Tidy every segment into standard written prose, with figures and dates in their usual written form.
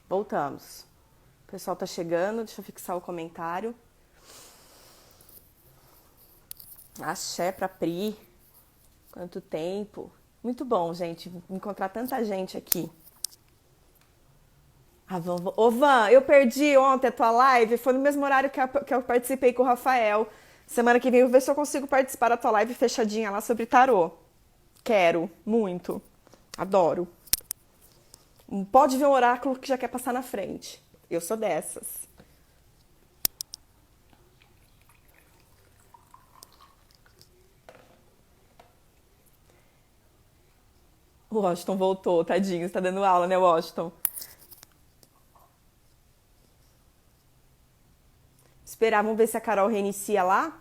Voltamos. O pessoal tá chegando, deixa eu fixar o comentário. Axé pra Pri. Quanto tempo. Muito bom, gente, encontrar tanta gente aqui. Ô, Van, eu perdi ontem a tua live. Foi no mesmo horário que eu participei com o Rafael. Semana que vem eu vou ver se eu consigo participar da tua live fechadinha lá sobre tarô. Quero, muito. Adoro. Pode ver um oráculo que já quer passar na frente. Eu sou dessas. O Washington voltou, tadinho, está dando aula, né, Washington? Esperar, vamos ver se a Carol reinicia lá.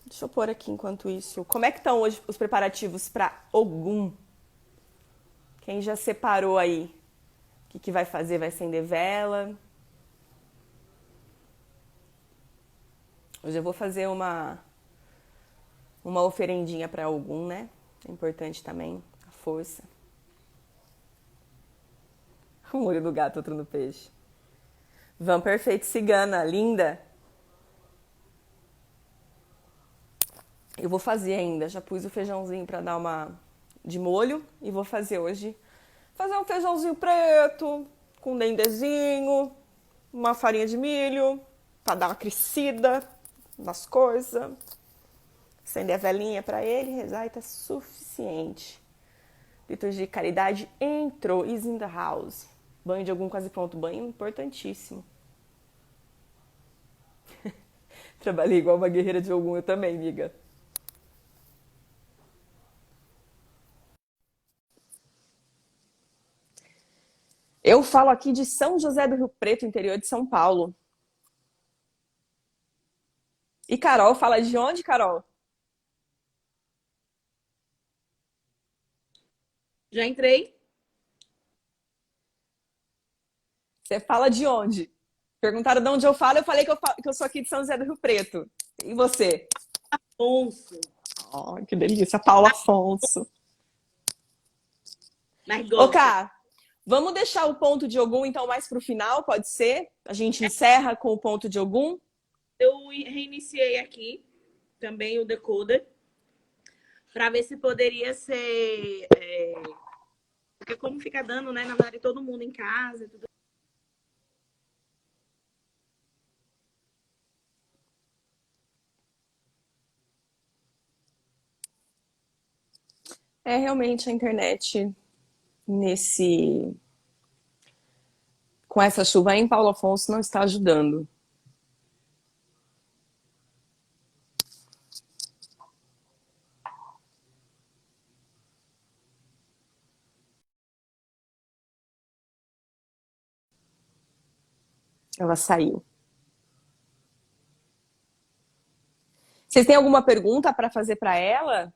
Deixa eu pôr aqui enquanto isso. Como é que estão hoje os preparativos para Ogum? Quem já separou aí? O que vai fazer? Vai acender vela? Hoje eu vou fazer uma oferendinha para Ogum, né? É importante também a força. Um olho do gato, outro no peixe. Van perfeito, cigana, linda. Eu vou fazer ainda, já pus o feijãozinho para dar uma de molho e vou fazer hoje. Fazer um feijãozinho preto, com dendezinho, uma farinha de milho, para dar uma crescida nas coisas. Acender a velinha para ele, rezar e tá suficiente. Liturgia de caridade entrou, is in the house. Banho de algum quase pronto, banho importantíssimo. Trabalhei igual uma guerreira de algum, eu também, amiga. Eu falo aqui de São José do Rio Preto, interior de São Paulo. E Carol fala de onde, Carol? Já entrei. Você fala de onde? Perguntaram de onde eu falo, eu falei que eu sou aqui de São José do Rio Preto. E você? Afonso. Oh, que delícia, Paulo Afonso. Mas Ô, gosto. Cá, vamos deixar o ponto de Ogum então mais pro final, pode ser? A gente encerra com o ponto de Ogum? Eu reiniciei aqui também o decoder para ver se poderia ser. Porque como fica dando, né? Na verdade, todo mundo em casa. Tudo... É realmente a internet nesse com essa chuva aí em Paulo Afonso não está ajudando. Ela saiu. Vocês têm alguma pergunta para fazer para ela?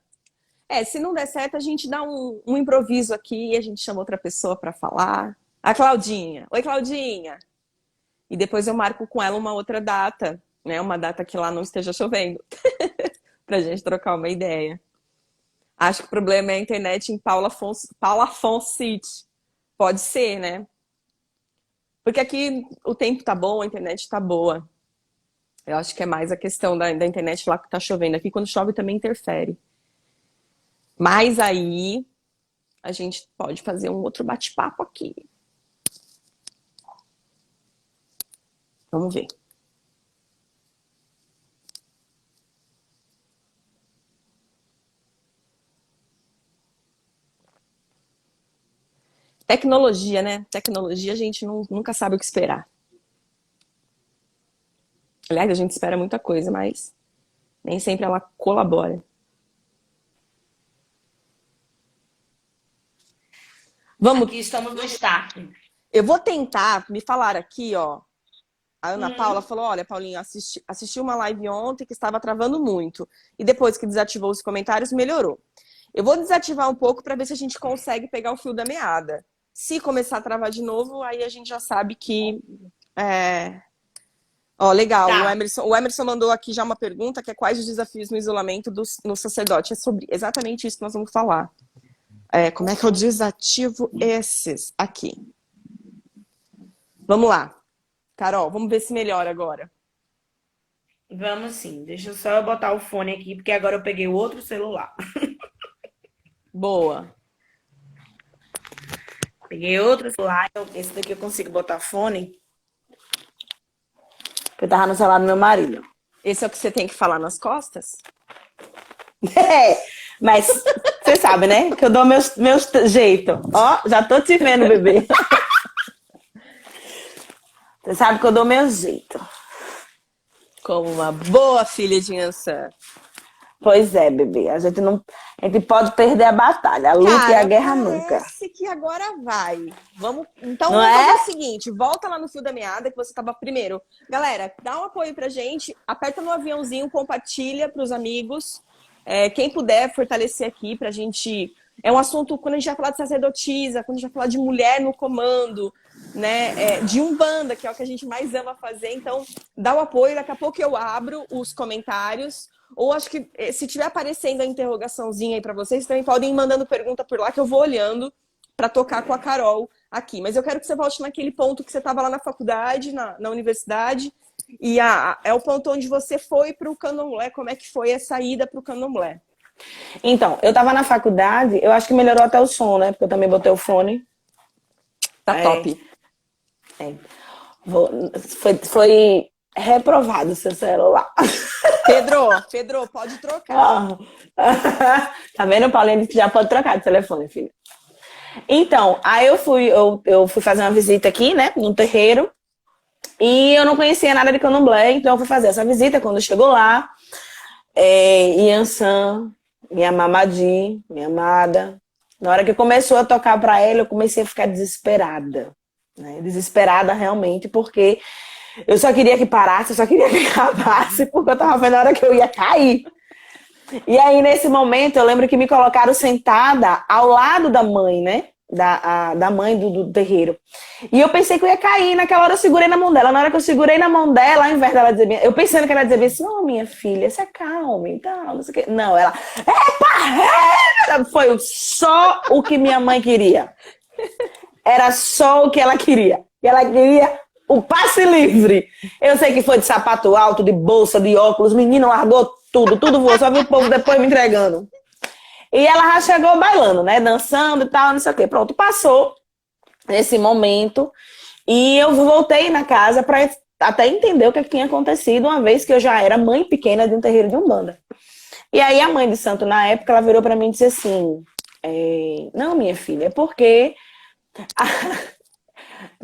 Se não der certo, a gente dá um improviso aqui e a gente chama outra pessoa para falar. A Claudinha. Oi, Claudinha. E depois eu marco com ela uma outra data, né? Uma data que lá não esteja chovendo, pra gente trocar uma ideia. Acho que o problema é a internet em Paulo Afonso City. Pode ser, né? Porque aqui o tempo tá bom, a internet tá boa. Eu acho que é mais a questão da internet lá que tá chovendo. Aqui quando chove também interfere. Mas aí a gente pode fazer um outro bate-papo aqui. Vamos ver. Tecnologia, né? Tecnologia a gente nunca sabe o que esperar. Aliás, a gente espera muita coisa, mas nem sempre ela colabora. Vamos. Aqui estamos no start. Eu vou tentar, me falar aqui, ó. A Ana Paula Uhum. falou: olha, Paulinho, assisti uma live ontem que estava travando muito. E depois que desativou os comentários, melhorou. Eu vou desativar um pouco para ver se a gente consegue pegar o fio da meada. Se começar a travar de novo, aí a gente já sabe que. Ó, legal. Tá. O Emerson mandou aqui já uma pergunta, que é quais os desafios no isolamento no sacerdote. É sobre exatamente isso que nós vamos falar. Como é que eu desativo esses aqui? Vamos lá. Carol, vamos ver se melhora agora. Vamos sim. Deixa eu só botar o fone aqui, porque agora eu peguei o outro celular. Boa. Peguei outro celular. Esse daqui eu consigo botar fone. Porque eu tava no celular do meu marido. Esse é o que você tem que falar nas costas? É, mas você sabe, né? Que eu dou meus jeito. Ó, já tô te vendo, bebê. Você sabe que eu dou meu jeito. Como uma boa filha de Ançã. Pois é, bebê. A gente pode perder a batalha, a luta e a guerra nunca. Parece que agora vai. Então Não vamos é? fazer o seguinte, volta lá no fio da meada que você estava primeiro. Galera, dá um apoio pra gente, aperta no aviãozinho, compartilha pros amigos. Quem puder fortalecer aqui pra gente. É um assunto, quando a gente vai falar de sacerdotisa, quando a gente vai falar de mulher no comando, né? De Umbanda, que é o que a gente mais ama fazer. Então, dá o apoio, daqui a pouco eu abro os comentários. Ou acho que se tiver aparecendo a interrogaçãozinha aí pra vocês, também podem ir mandando pergunta por lá que eu vou olhando pra tocar com a Carol aqui. Mas eu quero que você volte naquele ponto que você estava lá na faculdade, na universidade. E é o ponto onde você foi pro Candomblé. Como é que foi a saída pro Candomblé? Então, eu tava na faculdade, eu acho que melhorou até o som, né? Porque eu também botei o fone. Tá top. Foi reprovado o seu celular. Pedro, pode trocar. Tá vendo, Paulinho? Já pode trocar de telefone, filho. Então, aí eu fui fazer uma visita aqui, né? No terreiro. E eu não conhecia nada de Candomblé, então eu fui fazer essa visita. Quando chegou lá, Yansan, minha mamadi, minha amada. Na hora que começou a tocar pra ela, eu comecei a ficar desesperada. Né? Desesperada realmente, porque eu só queria que parasse, eu só queria que acabasse, porque eu tava vendo a hora que eu ia cair. E aí, nesse momento, eu lembro que me colocaram sentada ao lado da mãe, né? Da mãe do terreiro. E eu pensei que eu ia cair. Naquela hora eu segurei na mão dela. Na hora que eu segurei na mão dela, ao invés dela dizer... Eu pensando que ela ia dizer assim, não, minha filha, se acalme e tal, não sei o quê. Não, ela... Epa! Foi só o que minha mãe queria. Era só o que ela queria. E ela queria o passe livre. Eu sei que foi de sapato alto, de bolsa, de óculos. Menino largou tudo voou. Só vi o povo depois me entregando. E ela já chegou bailando, né? Dançando e tal, não sei o quê. Pronto, passou esse momento. E eu voltei na casa para até entender o que tinha acontecido, uma vez que eu já era mãe pequena de um terreiro de Umbanda. E aí a mãe de santo, na época, ela virou para mim e disse assim... Não, minha filha, é porque...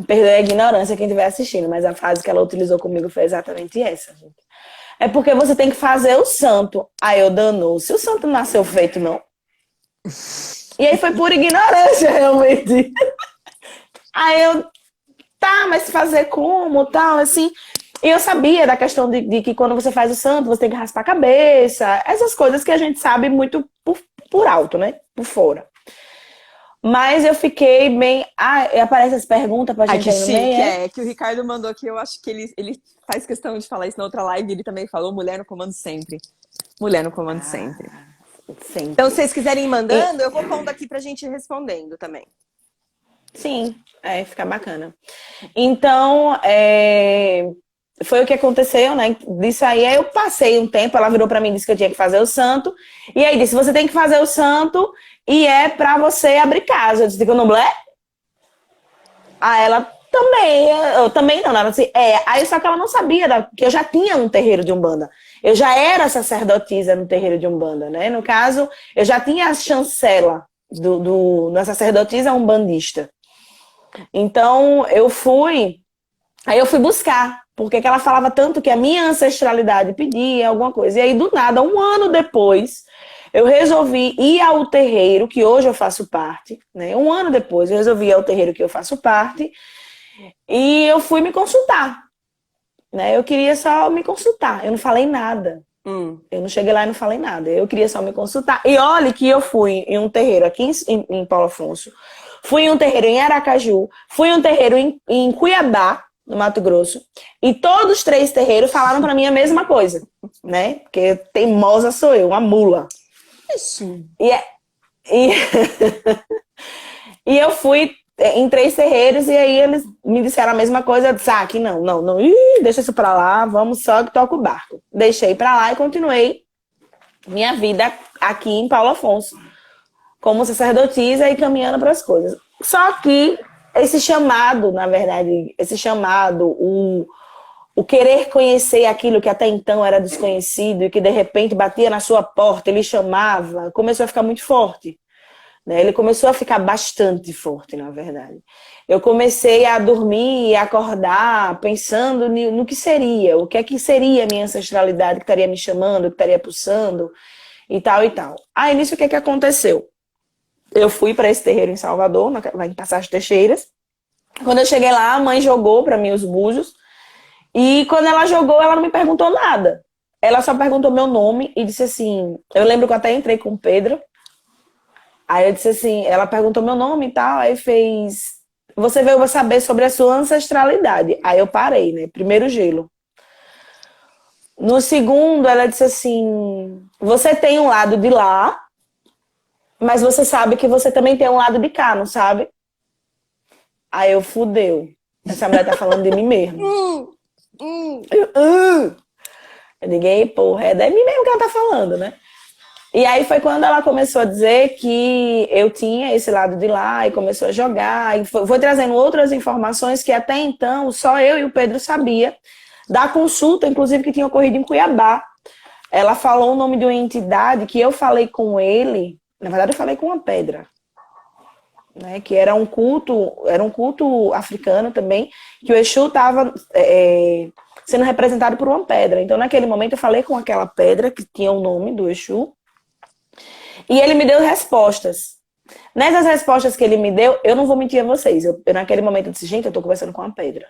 Perdoe a ignorância quem estiver assistindo, mas a frase que ela utilizou comigo foi exatamente essa, gente. É porque você tem que fazer o santo. Aí eu danou-se. O santo não nasceu feito, não. E aí foi por ignorância, realmente. Aí eu, tá, mas fazer como, tal, assim. E eu sabia da questão de que quando você faz o santo, você tem que raspar a cabeça. Essas coisas que a gente sabe muito por alto, né? Por fora. Mas eu fiquei bem... aparecem as perguntas pra gente que aí no meio. Que o Ricardo mandou aqui, eu acho que ele faz questão de falar isso na outra live, ele também falou, mulher no comando sempre. Mulher no comando sempre. Sempre. Então, se vocês quiserem ir mandando, eu vou pondo aqui pra gente ir respondendo também. Sim, fica bacana. Então, foi o que aconteceu, né? Disso aí eu passei um tempo, ela virou pra mim e disse que eu tinha que fazer o santo. E aí disse, você tem que fazer o santo e é pra você abrir casa. Eu disse, Candomblé? Aí ela, também, eu também não. Ela disse, Aí só que ela não sabia que eu já tinha um terreiro de Umbanda. Eu já era sacerdotisa no terreiro de Umbanda, né? No caso, eu já tinha a chancela da sacerdotisa umbandista. Então, aí eu fui buscar, porque ela falava tanto que a minha ancestralidade pedia alguma coisa. E aí, do nada, um ano depois, eu resolvi ir ao terreiro, que hoje eu faço parte, né? Um ano depois, eu resolvi ir ao terreiro que eu faço parte, e eu fui me consultar, né? Eu queria só me consultar, eu não falei nada. Eu não cheguei lá e não falei nada, eu queria só me consultar. E olha que eu fui em um terreiro aqui em Paulo Afonso, fui em um terreiro em Aracaju, fui em um terreiro em Cuiabá, no Mato Grosso, e todos os 3 terreiros falaram pra mim a mesma coisa, né? Porque teimosa sou eu, uma mula. Isso. E eu fui em 3 terreiros, e aí eles me disseram a mesma coisa. Eu disse, que não. Deixa isso pra lá, vamos só que toca o barco. Deixei pra lá e continuei minha vida aqui em Paulo Afonso, como sacerdotisa e caminhando para as coisas. Só que esse chamado, na verdade, o querer conhecer aquilo que até então era desconhecido e que de repente batia na sua porta, ele chamava, começou a ficar muito forte. Né? Ele começou a ficar bastante forte, na verdade. Eu comecei a dormir e acordar pensando no que seria, o que é que seria a minha ancestralidade que estaria me chamando, que estaria pulsando e tal e tal. Aí nisso o que é que aconteceu? Eu fui para esse terreiro em Salvador, lá em Passagem Teixeiras. Quando eu cheguei lá, a mãe jogou para mim os búzios. E quando ela jogou, ela não me perguntou nada. Ela só perguntou meu nome e disse assim... Eu lembro que eu até entrei com o Pedro. Aí eu disse assim... Ela perguntou meu nome e tal. Aí fez... Você veio saber sobre a sua ancestralidade. Aí eu parei, né? Primeiro gelo. No segundo, ela disse assim... Você tem um lado de lá... Mas você sabe que você também tem um lado de cá, não sabe? Aí eu fudeu. Essa mulher tá falando de mim mesmo. Eu digo, porra, é de mim mesmo que ela tá falando, né? E aí foi quando ela começou a dizer que eu tinha esse lado de lá e começou a jogar. E foi trazendo outras informações que até então só eu e o Pedro sabia. Da consulta, inclusive, que tinha ocorrido em Cuiabá. Ela falou o nome de uma entidade que eu falei com ele. Na verdade, eu falei com uma pedra, né, que era um culto africano também, que o Exu estava sendo representado por uma pedra. Então, naquele momento, eu falei com aquela pedra, que tinha o nome do Exu, e ele me deu respostas. Nessas respostas que ele me deu, eu não vou mentir a vocês, eu naquele momento eu disse, gente, eu tô conversando com uma pedra.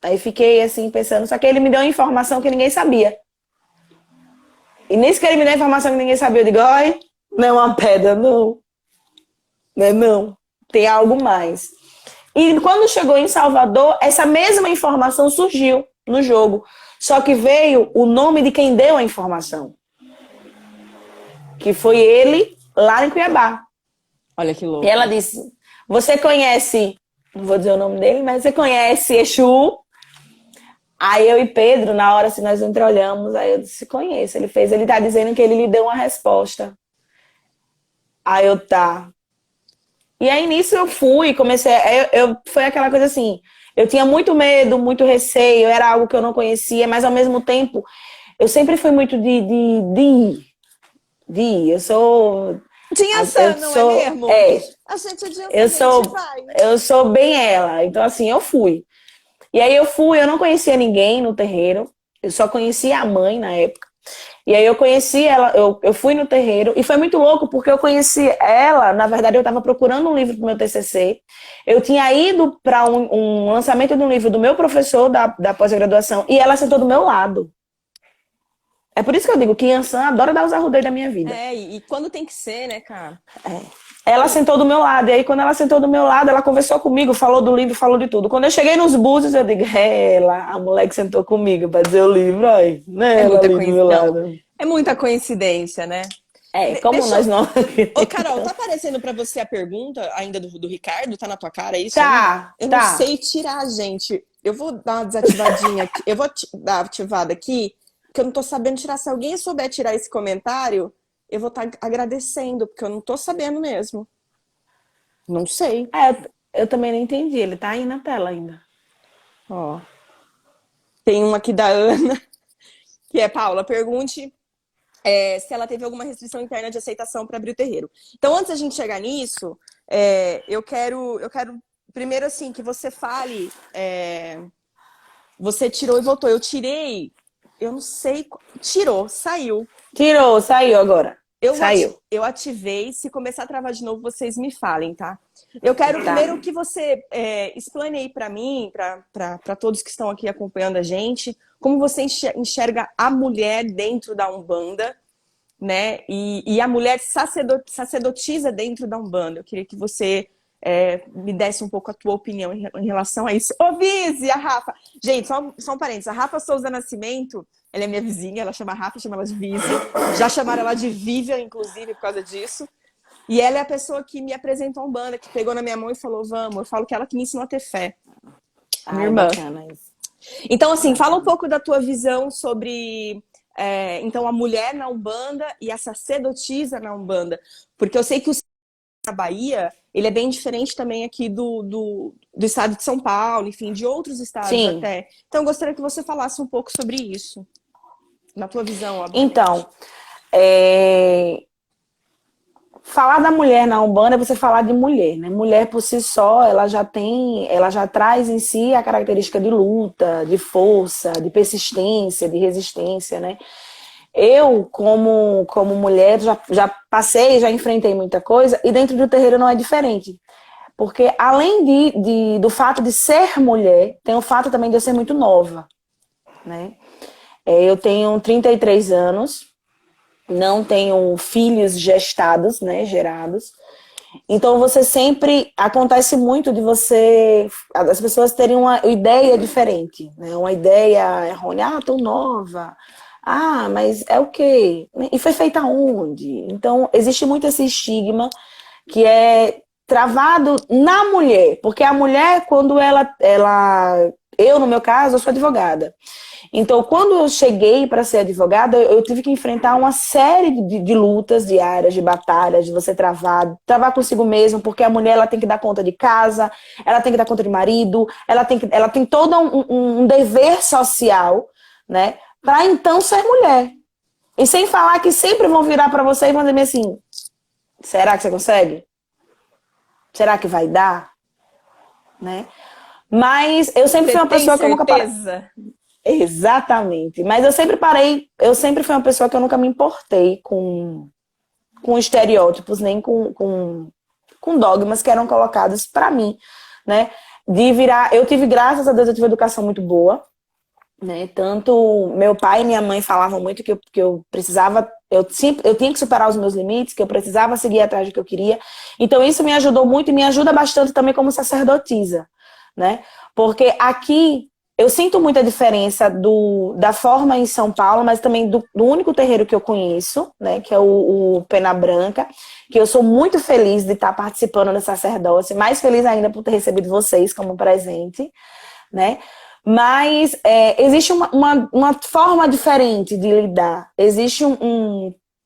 Aí fiquei assim, pensando, só que ele me deu uma informação que ninguém sabia. E nisso que ele me deu a informação que ninguém sabia, eu digo, ai, não é uma pedra, não. Não. Tem algo mais. E quando chegou em Salvador, essa mesma informação surgiu no jogo. Só que veio o nome de quem deu a informação. Que foi ele lá em Cuiabá. Olha que louco. E ela disse, você conhece, não vou dizer o nome dele, mas você conhece Exu? Aí eu e Pedro, na hora assim, nós entreolhamos, aí eu disse, conheço. Ele tá dizendo que ele lhe deu uma resposta. Aí eu, tá. E aí nisso eu fui, comecei, foi aquela coisa assim, eu tinha muito medo, muito receio, era algo que eu não conhecia, mas ao mesmo tempo, eu sempre fui muito de ir. Eu sou... De Yansan, não é mesmo? A gente é de Yansan, eu sou bem ela, então assim, eu fui. E aí eu não conhecia ninguém no terreiro, eu só conhecia a mãe na época. E aí eu conheci ela, eu fui no terreiro, e foi muito louco, porque eu conheci ela, na verdade eu estava procurando um livro para o meu TCC, eu tinha ido para um lançamento de um livro do meu professor da pós-graduação, e ela sentou do meu lado. É por isso que eu digo que Yansan adora dar os arrudeiros da minha vida. E quando tem que ser, né, cara? Ela sentou do meu lado, e aí quando ela sentou do meu lado, ela conversou comigo, falou do livro, falou de tudo. Quando eu cheguei nos búzios, eu digo, a moleque sentou comigo pra dizer o livro, aí, né? É muita coincidência. É muita coincidência, né? Nós não... Ô, Carol, tá aparecendo pra você a pergunta ainda do Ricardo? Tá na tua cara isso? Tá, Eu não sei tirar, gente. Eu vou dar uma desativadinha aqui. Eu vou dar ativada aqui, porque eu não tô sabendo tirar. Se alguém souber tirar esse comentário... eu vou estar agradecendo, porque eu não tô sabendo mesmo. Não sei. Eu também não entendi. Ele tá aí na tela ainda. Ó. Tem uma aqui da Ana, que é, Paula, pergunte se ela teve alguma restrição interna de aceitação para abrir o terreiro. Então, antes da gente chegar nisso, eu quero primeiro, assim, que você fale... você tirou e voltou. Eu tirei... Eu não sei... saiu. Saiu agora. Eu ativei. Se começar a travar de novo, vocês me falem, tá? Eu quero primeiro que você explane aí pra mim, pra todos que estão aqui acompanhando a gente, como você enxerga a mulher dentro da Umbanda, né? E a mulher sacerdotisa dentro da Umbanda. Eu queria que você me desse um pouco a tua opinião em relação a isso. Ô, Vise, a Rafa! Gente, só um parênteses. A Rafa Souza Nascimento, ela é minha vizinha, ela chama Rafa, chama ela de Vise. Já chamaram ela de Vivian, inclusive, por causa disso. E ela é a pessoa que me apresentou a Umbanda, que pegou na minha mão e falou, vamos. Eu falo que ela que me ensinou a ter fé. Minha irmã. Bacana isso. Então, assim, fala um pouco da tua visão sobre, então, a mulher na Umbanda e a sacerdotisa na Umbanda. Porque eu sei que o na Bahia, ele é bem diferente também aqui do estado de São Paulo, enfim, de outros estados Sim. até. Então, eu gostaria que você falasse um pouco sobre isso, na tua visão, obviamente. Então, falar da mulher na Umbanda é você falar de mulher, né? Mulher por si só, ela já traz em si a característica de luta, de força, de persistência, de resistência, né? Eu, como mulher, já passei, já enfrentei muita coisa, e dentro do terreiro não é diferente. Porque além do fato de ser mulher, tem o fato também de eu ser muito nova, né? Eu tenho 33 anos, não tenho filhos gestados, né, gerados. Então você sempre, acontece muito de as pessoas terem uma ideia diferente, né? Uma ideia errônea, tão nova. Mas é o quê? E foi feita onde? Então existe muito esse estigma que é travado na mulher, porque a mulher, quando eu no meu caso, eu sou advogada. Então, quando eu cheguei para ser advogada, eu tive que enfrentar uma série de lutas diárias, de batalhas, de você travar consigo mesmo, porque a mulher ela tem que dar conta de casa, ela tem que dar conta de marido, ela tem todo um dever social, né, para então ser mulher. E sem falar que sempre vão virar para você e vão dizer assim, será que você consegue? Será que vai dar? Né? Mas eu sempre fui uma pessoa que eu nunca parei. Exatamente. Mas eu sempre fui uma pessoa que eu nunca me importei com estereótipos, nem com dogmas que eram colocados para mim, né? Eu tive, graças a Deus, eu tive uma educação muito boa, né? Tanto meu pai e minha mãe falavam muito que eu precisava, eu tinha que superar os meus limites, que eu precisava seguir atrás do que eu queria. Então isso me ajudou muito e me ajuda bastante também como sacerdotisa, né? Porque aqui eu sinto muita diferença da forma em São Paulo, mas também do único terreiro que eu conheço, né, que é o Pena Branca, que eu sou muito feliz de estar participando do sacerdócio, mais feliz ainda por ter recebido vocês como presente, né? Mas existe uma forma diferente de lidar. Existe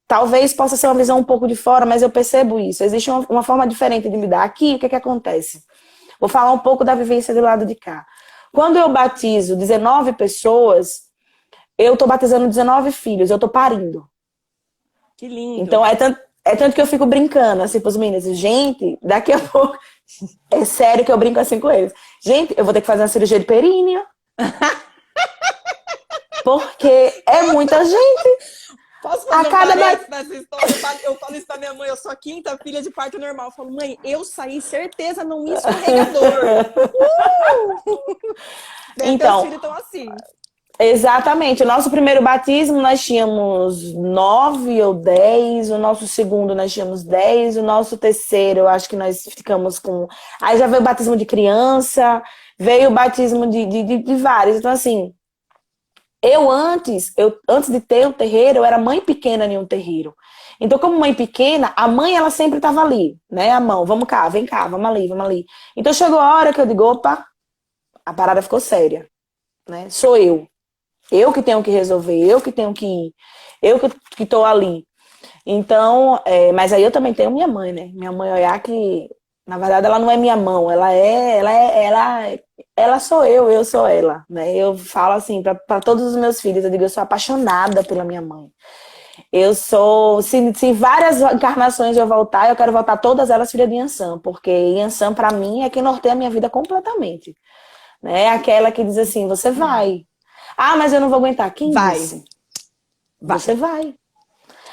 talvez possa ser uma visão um pouco de fora, mas eu percebo isso. Existe uma forma diferente de lidar. Aqui, o que acontece? Vou falar um pouco da vivência do lado de cá. Quando eu batizo 19 pessoas, eu tô batizando 19 filhos, eu tô parindo. Que lindo. Então, é tanto que eu fico brincando, assim, pros meninos. Gente, daqui a pouco... É sério que eu brinco assim com eles. Gente, eu vou ter que fazer uma cirurgia de períneo. Porque é muita gente. Posso fazer nessa história? Eu falo isso pra minha mãe, eu sou a quinta filha de parto normal. Eu falo, mãe, eu saí, certeza, num escorregador. Então, filhos estão assim. Exatamente. O nosso primeiro batismo nós tínhamos 9 ou 10, o nosso segundo nós tínhamos 10, o nosso terceiro eu acho que nós ficamos com... Aí já veio o batismo de criança, veio o batismo de vários. Então assim, antes de ter o terreiro, eu era mãe pequena em um terreiro. Então como mãe pequena, a mãe ela sempre estava ali, né? A mão, vamos cá, vem cá, vamos ali. Então chegou a hora que eu digo, opa, a parada ficou séria, né? Sou eu. Eu que tenho que resolver, eu que tenho que ir, eu que estou ali. Então, mas aí eu também tenho minha mãe, né? Minha mãe olhar que, na verdade, ela não é minha mão, ela sou eu sou ela, né? Eu falo assim para todos os meus filhos, eu digo, eu sou apaixonada pela minha mãe. Eu sou, se várias encarnações eu voltar, eu quero voltar todas elas filha de Yansan, porque Yansan para mim é quem norteia a minha vida completamente, né? É aquela que diz assim, você vai. Mas eu não vou aguentar. Quem disse? Você vai.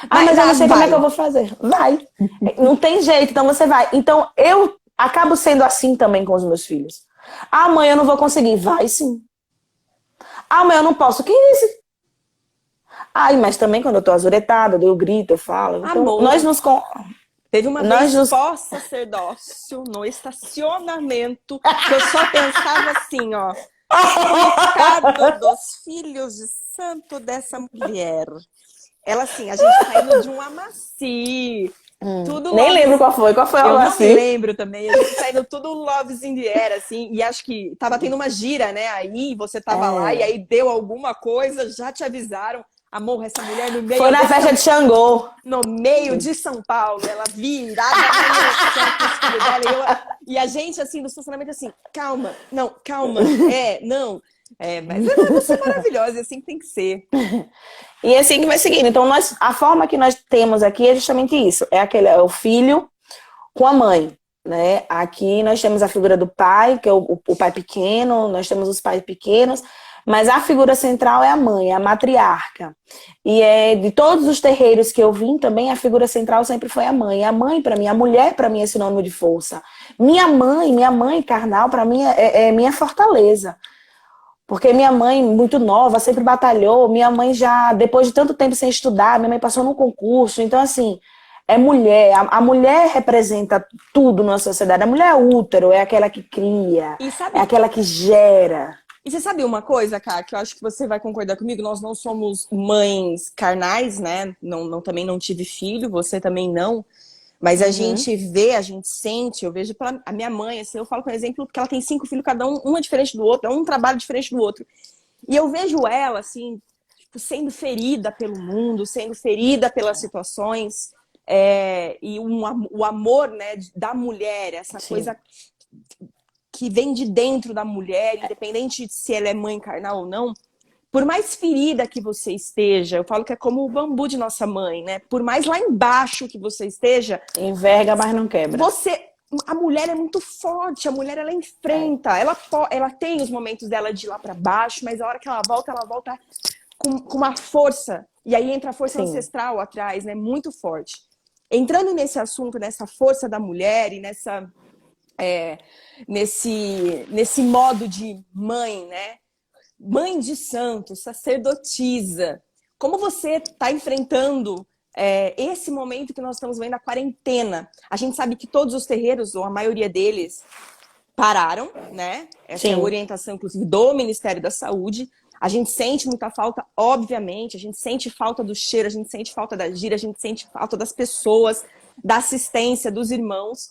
Mas eu não sei como é que eu vou fazer. Vai. Não tem jeito, então você vai. Então eu acabo sendo assim também com os meus filhos. Mãe, eu não vou conseguir. Vai sim. Mãe, eu não posso. Quem disse? Mas também quando eu tô azuretada, eu grito, eu falo. Então, nós nos... Teve uma vez pós-sacerdócio no estacionamento que eu só pensava assim, ó. Coitado dos filhos de santo dessa mulher. Ela assim, a gente saindo de um amaci, Tudo Nem Loves... lembro qual foi Eu algo não assim. lembro também. A gente saindo tudo Loves in the Air, assim. E acho que tava tendo uma gira, né? Aí você tava lá e É. aí deu alguma coisa, já te avisaram. Amor, essa mulher no Foi meio na festa de Xangô. no meio de São Paulo, ela virada no chão com os filhos dela, e a gente, assim, do estacionamento, assim, calma, não, calma, não. Mas vai ser maravilhosa, é assim que tem que ser. E é assim que vai seguindo. Então, a forma que nós temos aqui é justamente isso. É o filho com a mãe, né? Aqui nós temos a figura do pai, que é o pai pequeno, nós temos os pais pequenos, mas a figura central é a mãe, é a matriarca. E de todos os terreiros que eu vim também, a figura central sempre foi a mãe. A mãe, para mim, a mulher, para mim, é sinônimo de força. Minha mãe carnal, para mim, é minha fortaleza. Porque minha mãe, muito nova, sempre batalhou. Minha mãe já, depois de tanto tempo sem estudar, minha mãe passou num concurso. Então, assim, é mulher. A mulher representa tudo na sociedade. A mulher é útero, é aquela que cria, é aquela que gera. E você sabe uma coisa, Cá, que eu acho que você vai concordar comigo? Nós não somos mães carnais, né? Também não tive filho, você também não. Mas a gente vê, a gente sente, eu vejo a minha mãe, assim, eu falo com exemplo, porque ela tem 5 filhos, cada um é diferente do outro, é um trabalho diferente do outro. E eu vejo ela, assim, tipo, sendo ferida pelo mundo, sendo ferida pelas situações, e o amor, né, da mulher, essa coisa que vem de dentro da mulher, independente de se ela é mãe carnal ou não, por mais ferida que você esteja, eu falo que é como o bambu de nossa mãe, né? Por mais lá embaixo que você esteja... Enverga, mas não quebra. A mulher é muito forte, a mulher, ela enfrenta, ela tem os momentos dela de ir lá para baixo, mas a hora que ela volta com uma força. E aí entra a força ancestral atrás, né? Muito forte. Entrando nesse assunto, nessa força da mulher e nesse modo de mãe, né? Mãe de santo, sacerdotisa, como você está enfrentando esse momento que nós estamos vendo, a quarentena? A gente sabe que todos os terreiros, ou a maioria deles, pararam, né? Essa é a orientação, inclusive, do Ministério da Saúde. A gente sente muita falta, obviamente, a gente sente falta do cheiro, a gente sente falta da gira, a gente sente falta das pessoas, da assistência, dos irmãos.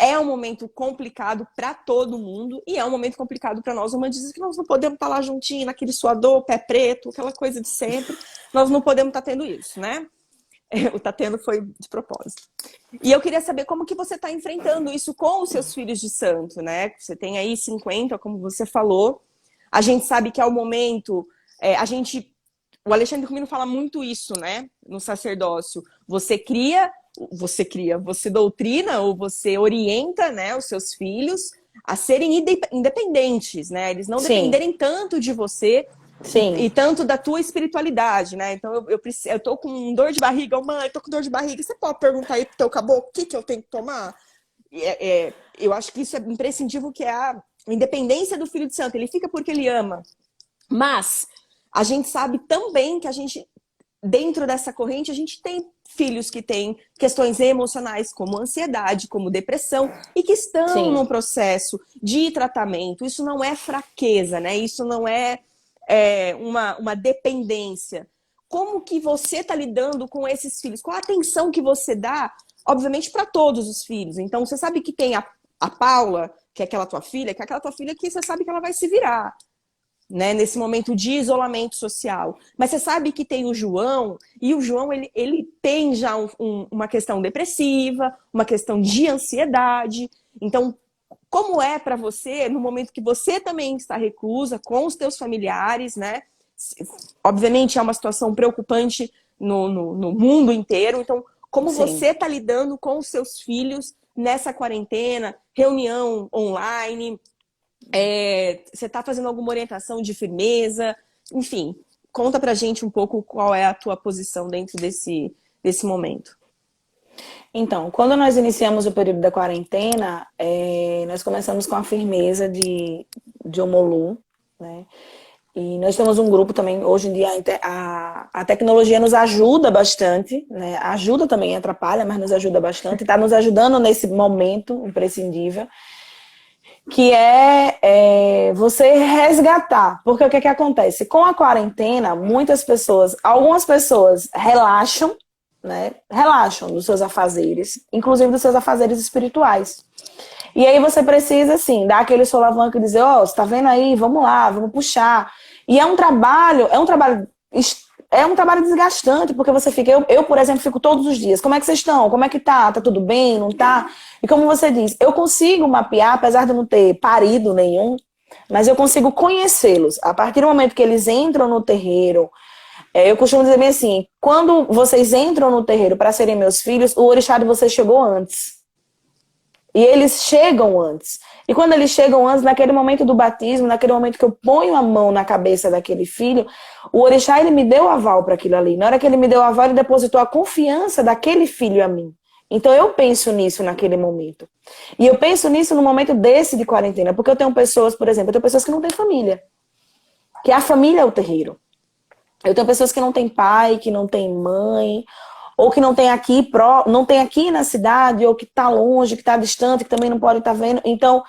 É um momento complicado para todo mundo e é um momento complicado para nós humanistas, que nós não podemos estar lá juntinho, naquele suador, pé preto, aquela coisa de sempre. Nós não podemos estar tendo isso, né? O tá tendo foi de propósito. E eu queria saber como que você está enfrentando isso com os seus filhos de santo, né? Você tem aí 50, como você falou. A gente sabe que é o momento... O Alexandre Comino fala muito isso, né? No sacerdócio. Você doutrina ou você orienta, né, os seus filhos a serem independentes, né? Eles não dependerem tanto de você e tanto da tua espiritualidade, né? Então eu tô com dor de barriga, mãe, tô com dor de barriga, você pode perguntar aí pro teu caboclo o que eu tenho que tomar? Eu acho que isso é imprescindível, que é a independência do filho de santo. Ele fica porque ele ama. Mas a gente sabe também que dentro dessa corrente, a gente tem filhos que têm questões emocionais, como ansiedade, como depressão, e que estão num processo de tratamento. Isso não é fraqueza, né? Isso não é uma dependência. Como que você está lidando com esses filhos? Qual a atenção que você dá, obviamente, para todos os filhos? Então, você sabe que tem a Paula, que é aquela tua filha, que você sabe que ela vai se virar, né, nesse momento de isolamento social. Mas você sabe que tem o João, e o João ele tem já uma questão depressiva, uma questão de ansiedade. Então, como é para você, no momento que você também está reclusa com os teus familiares, né? Obviamente é uma situação preocupante no mundo inteiro. Então, como você está lidando com os seus filhos nessa quarentena, reunião online? Você está fazendo alguma orientação de firmeza? Enfim, conta pra gente um pouco qual é a tua posição dentro desse momento. Então, quando nós iniciamos o período da quarentena, nós começamos com a firmeza de Omolu, né? E nós temos um grupo também, hoje em dia a tecnologia nos ajuda bastante, né? Ajuda também, atrapalha, mas nos ajuda bastante. Está nos ajudando nesse momento imprescindível, que você resgatar. Porque o que acontece? Com a quarentena, algumas pessoas relaxam, né, relaxam dos seus afazeres, inclusive dos seus afazeres espirituais. E aí você precisa, assim, dar aquele solavanco e dizer, ó, você tá vendo aí? Vamos lá, vamos puxar. E é um trabalho desgastante, porque você fica, eu, por exemplo, fico todos os dias. Como é que vocês estão? Como é que tá? Tá tudo bem? Não tá? E como você diz, eu consigo mapear, apesar de não ter parido nenhum, mas eu consigo conhecê-los. A partir do momento que eles entram no terreiro, eu costumo dizer bem assim, quando vocês entram no terreiro para serem meus filhos, o orixá de vocês chegou antes. E eles chegam antes. E quando eles chegam antes, naquele momento do batismo, naquele momento que eu ponho a mão na cabeça daquele filho, o orixá, ele me deu aval para aquilo ali. Na hora que ele me deu aval, ele depositou a confiança daquele filho a mim. Então eu penso nisso naquele momento. E eu penso nisso no momento desse de quarentena, porque eu tenho pessoas, por exemplo, eu tenho pessoas que não têm família. Que a família é o terreiro. Eu tenho pessoas que não têm pai, que não têm mãe, ou que não tem aqui, não tem aqui na cidade, ou que está longe, que está distante, que também não pode estar vendo. Então,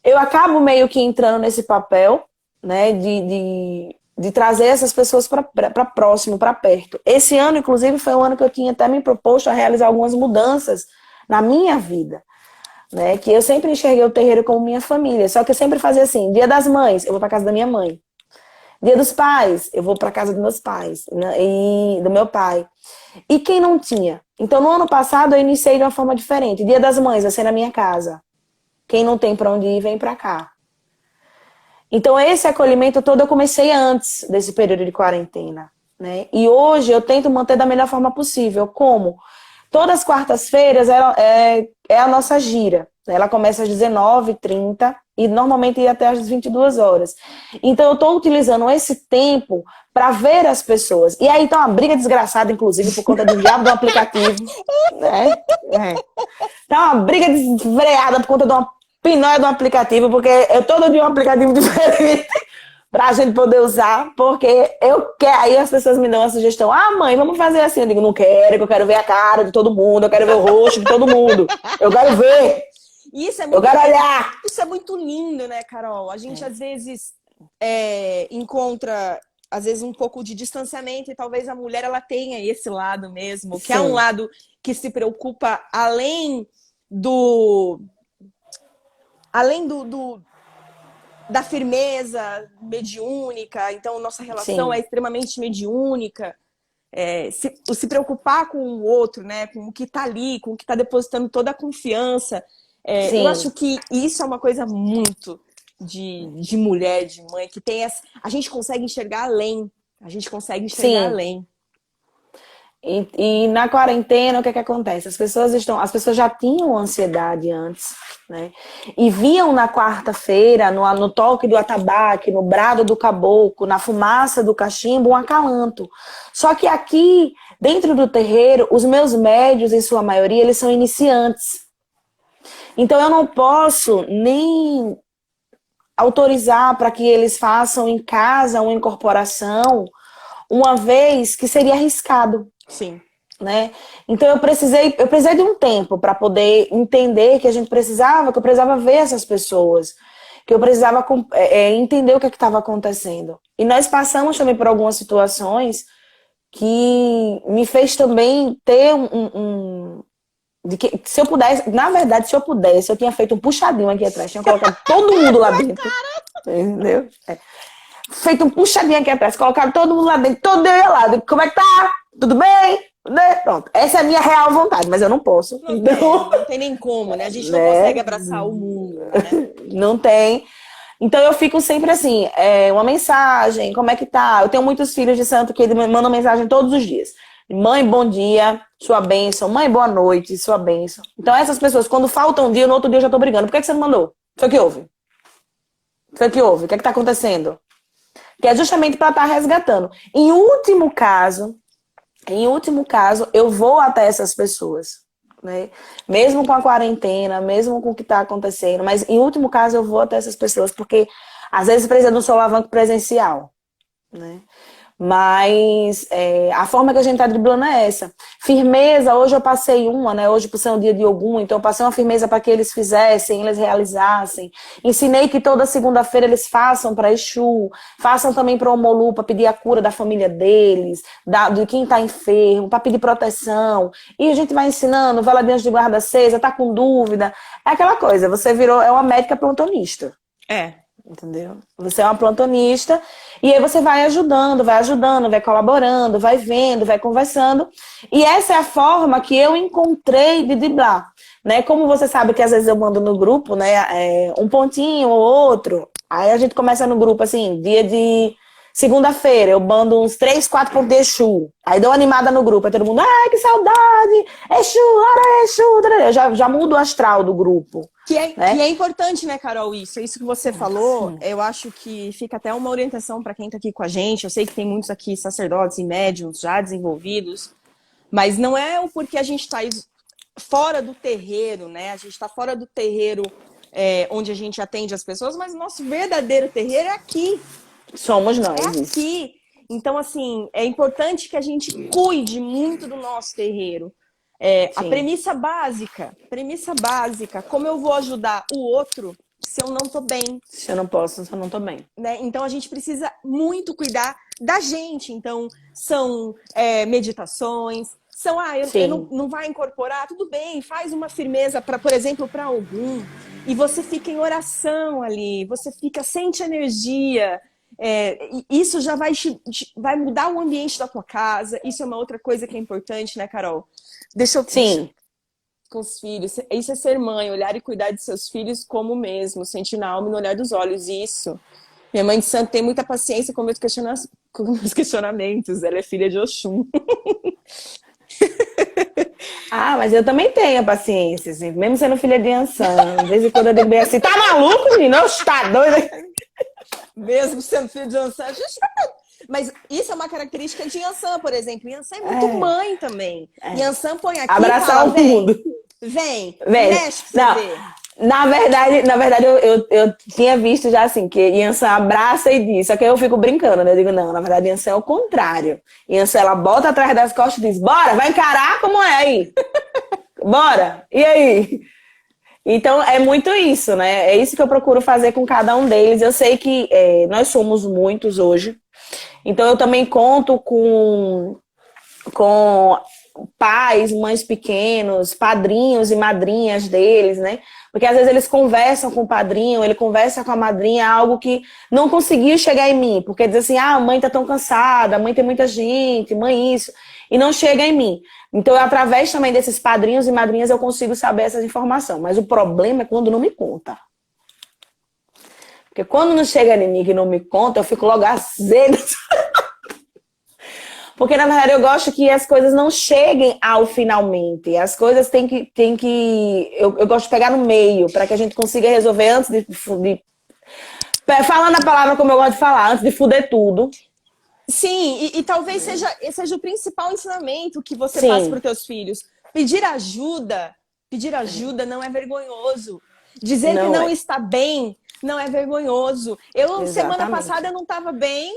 eu acabo meio que entrando nesse papel, né, de trazer essas pessoas para próximo, para perto. Esse ano, inclusive, foi um ano que eu tinha até me proposto a realizar algumas mudanças na minha vida, né, que eu sempre enxerguei o terreiro como minha família. Só que eu sempre fazia assim, Dia das Mães, eu vou para casa da minha mãe. Dia dos Pais, eu vou para casa dos meus pais, né, e do meu pai. E quem não tinha? Então, no ano passado, eu iniciei de uma forma diferente. Dia das Mães, vai ser na minha casa. Quem não tem para onde ir, vem para cá. Então, esse acolhimento todo eu comecei antes desse período de quarentena, né? E hoje eu tento manter da melhor forma possível. Como? Todas as quartas-feiras é a nossa gira. Ela começa às 19h30 e normalmente ia até às 22 horas. Então, eu estou utilizando esse tempo para ver as pessoas. E aí tá uma briga desgraçada, inclusive, por conta do diabo do aplicativo. Né? Tá uma briga desvreada por conta de uma pinóia do aplicativo, porque eu todo dia um aplicativo diferente pra gente poder usar, porque eu quero. Aí as pessoas me dão uma sugestão. Ah, mãe, vamos fazer assim. Eu digo, não quero, que eu quero ver a cara de todo mundo, eu quero ver o rosto de todo mundo. Eu quero ver. Isso é muito, eu quero olhar. Isso é muito lindo, né, Carol? A gente às vezes encontra, às vezes, um pouco de distanciamento, e talvez a mulher ela tenha esse lado mesmo, que é um lado que se preocupa além da firmeza mediúnica. Então, nossa relação é extremamente mediúnica. Se preocupar com o outro, né? Com o que está ali, com o que está depositando toda a confiança. Eu acho que isso é uma coisa muito de mulher, de mãe, que tem a gente consegue enxergar além. A gente consegue enxergar além. E na quarentena, o que acontece? As pessoas já tinham ansiedade antes, né? E viam na quarta-feira, no toque do atabaque, no brado do caboclo, na fumaça do cachimbo, um acalanto. Só que aqui, dentro do terreiro, os meus médios, em sua maioria, eles são iniciantes. Então eu não posso nem autorizar para que eles façam em casa uma incorporação, uma vez que seria arriscado. Sim. Né? Então eu precisei de um tempo para poder entender que eu precisava ver essas pessoas, que eu precisava entender o que estava acontecendo. E nós passamos também por algumas situações que me fez também ter se eu pudesse, na verdade, eu tinha feito um puxadinho aqui atrás, tinha colocado todo mundo lá dentro. Entendeu? Feito um puxadinho aqui atrás, colocado todo mundo lá dentro, todo eu lá. Como é que tá? Tudo bem? Pronto. Essa é a minha real vontade, mas eu não posso. Não tem nem como, né? A gente não consegue abraçar o mundo, né? Não tem. Então eu fico sempre assim, uma mensagem, como é que tá? Eu tenho muitos filhos de santo que mandam mensagem todos os dias. Mãe, bom dia, sua bênção. Mãe, boa noite, sua bênção. Então essas pessoas, quando falta um dia, no outro dia eu já tô brigando. Por que você não mandou? Foi o que houve? O que é que tá acontecendo? Que é justamente para estar resgatando. Em último caso, eu vou até essas pessoas, né? Mesmo com a quarentena, mesmo com o que está acontecendo, mas em último caso eu vou até essas pessoas, porque às vezes precisa de um solavanco presencial, né? Mas a forma que a gente tá driblando é essa. Firmeza, hoje eu passei uma, né? Hoje por ser um dia de Ogum, então eu passei uma firmeza para que eles fizessem, eles realizassem. Ensinei que toda segunda-feira eles façam para Exu, façam também para o Omolu, para pedir a cura da família deles, de quem tá enfermo, para pedir proteção. E a gente vai ensinando, vela de anjo de guarda acesa, tá com dúvida. É aquela coisa, você virou, é uma médica plantonista. Entendeu? Você é uma plantonista e aí você vai ajudando, vai colaborando, vai vendo, vai conversando. E essa é a forma que eu encontrei de driblar, né? Como você sabe que às vezes eu mando no grupo, né, um pontinho ou outro. Aí a gente começa no grupo assim, dia de segunda-feira, eu mando uns 3, 4 pontos de Exu. Aí dou uma animada no grupo, aí todo mundo, ai, que saudade! Exu, ora Exu! Eu já mudo o astral do grupo. Né? Que é importante, né, Carol, isso que você falou, eu acho que fica até uma orientação para quem está aqui com a gente. Eu sei que tem muitos aqui sacerdotes e médiuns já desenvolvidos, mas não é o porquê a gente está fora do terreiro, né? A gente está fora do terreiro onde a gente atende as pessoas, mas o nosso verdadeiro terreiro é aqui. Somos nós. É aqui. Então, assim, é importante que a gente cuide muito do nosso terreiro. A premissa básica, como eu vou ajudar o outro se eu não tô bem? Se eu não posso, se eu não tô bem. Né? Então a gente precisa muito cuidar da gente. Então, são meditações, eu não vai incorporar, tudo bem, faz uma firmeza, por exemplo, para algum, e você fica em oração ali, você sente energia. Isso já vai mudar o ambiente da tua casa. Isso é uma outra coisa que é importante, né, Carol? Deixa eu... Sim. Com os filhos. Isso é ser mãe, olhar e cuidar de seus filhos como mesmo, sentir na alma e no olhar dos olhos. Isso. Minha mãe de santo tem muita paciência com meus questionamentos. Ela é filha de Oxum. Mas eu também tenho paciência, assim, mesmo sendo filha de Ansan. De vez em quando eu digo bem assim, tá maluco, menino? Oxe, tá doido? Mesmo sendo filha de Ansan, a gente... Mas isso é uma característica de Yansan, por exemplo. Yansan é muito mãe também. Yansan põe aqui abraçar fala, o mundo. Vem, mexe pra você ver. Na verdade eu tinha visto já assim, que Yansan abraça e diz. Só que eu fico brincando, né? Eu digo, não, na verdade Yansan é o contrário. Yansan, ela bota atrás das costas e diz, bora, vai encarar como é aí. Bora, e aí? Então, é muito isso, né? É isso que eu procuro fazer com cada um deles. Eu sei que nós somos muitos hoje. Então, eu também conto com pais, mães pequenos, padrinhos e madrinhas deles, né? Porque às vezes eles conversam com o padrinho, ele conversa com a madrinha, algo que não conseguiu chegar em mim. Porque diz assim, a mãe tá tão cansada, a mãe tem muita gente, mãe isso, e não chega em mim. Então, através também desses padrinhos e madrinhas, eu consigo saber essas informações. Mas o problema é quando não me conta. Porque quando não chega em mim que não me conta, eu fico logo azeda. Porque, na verdade, eu gosto que as coisas não cheguem ao finalmente. As coisas têm que... Eu gosto de pegar no meio, para que a gente consiga resolver antes de... Falando a palavra como eu gosto de falar, antes de fuder tudo. Sim, e talvez seja o principal ensinamento que você passa para os teus filhos. Pedir ajuda não é vergonhoso. Dizer que não está bem não é vergonhoso. Semana passada, eu não estava bem,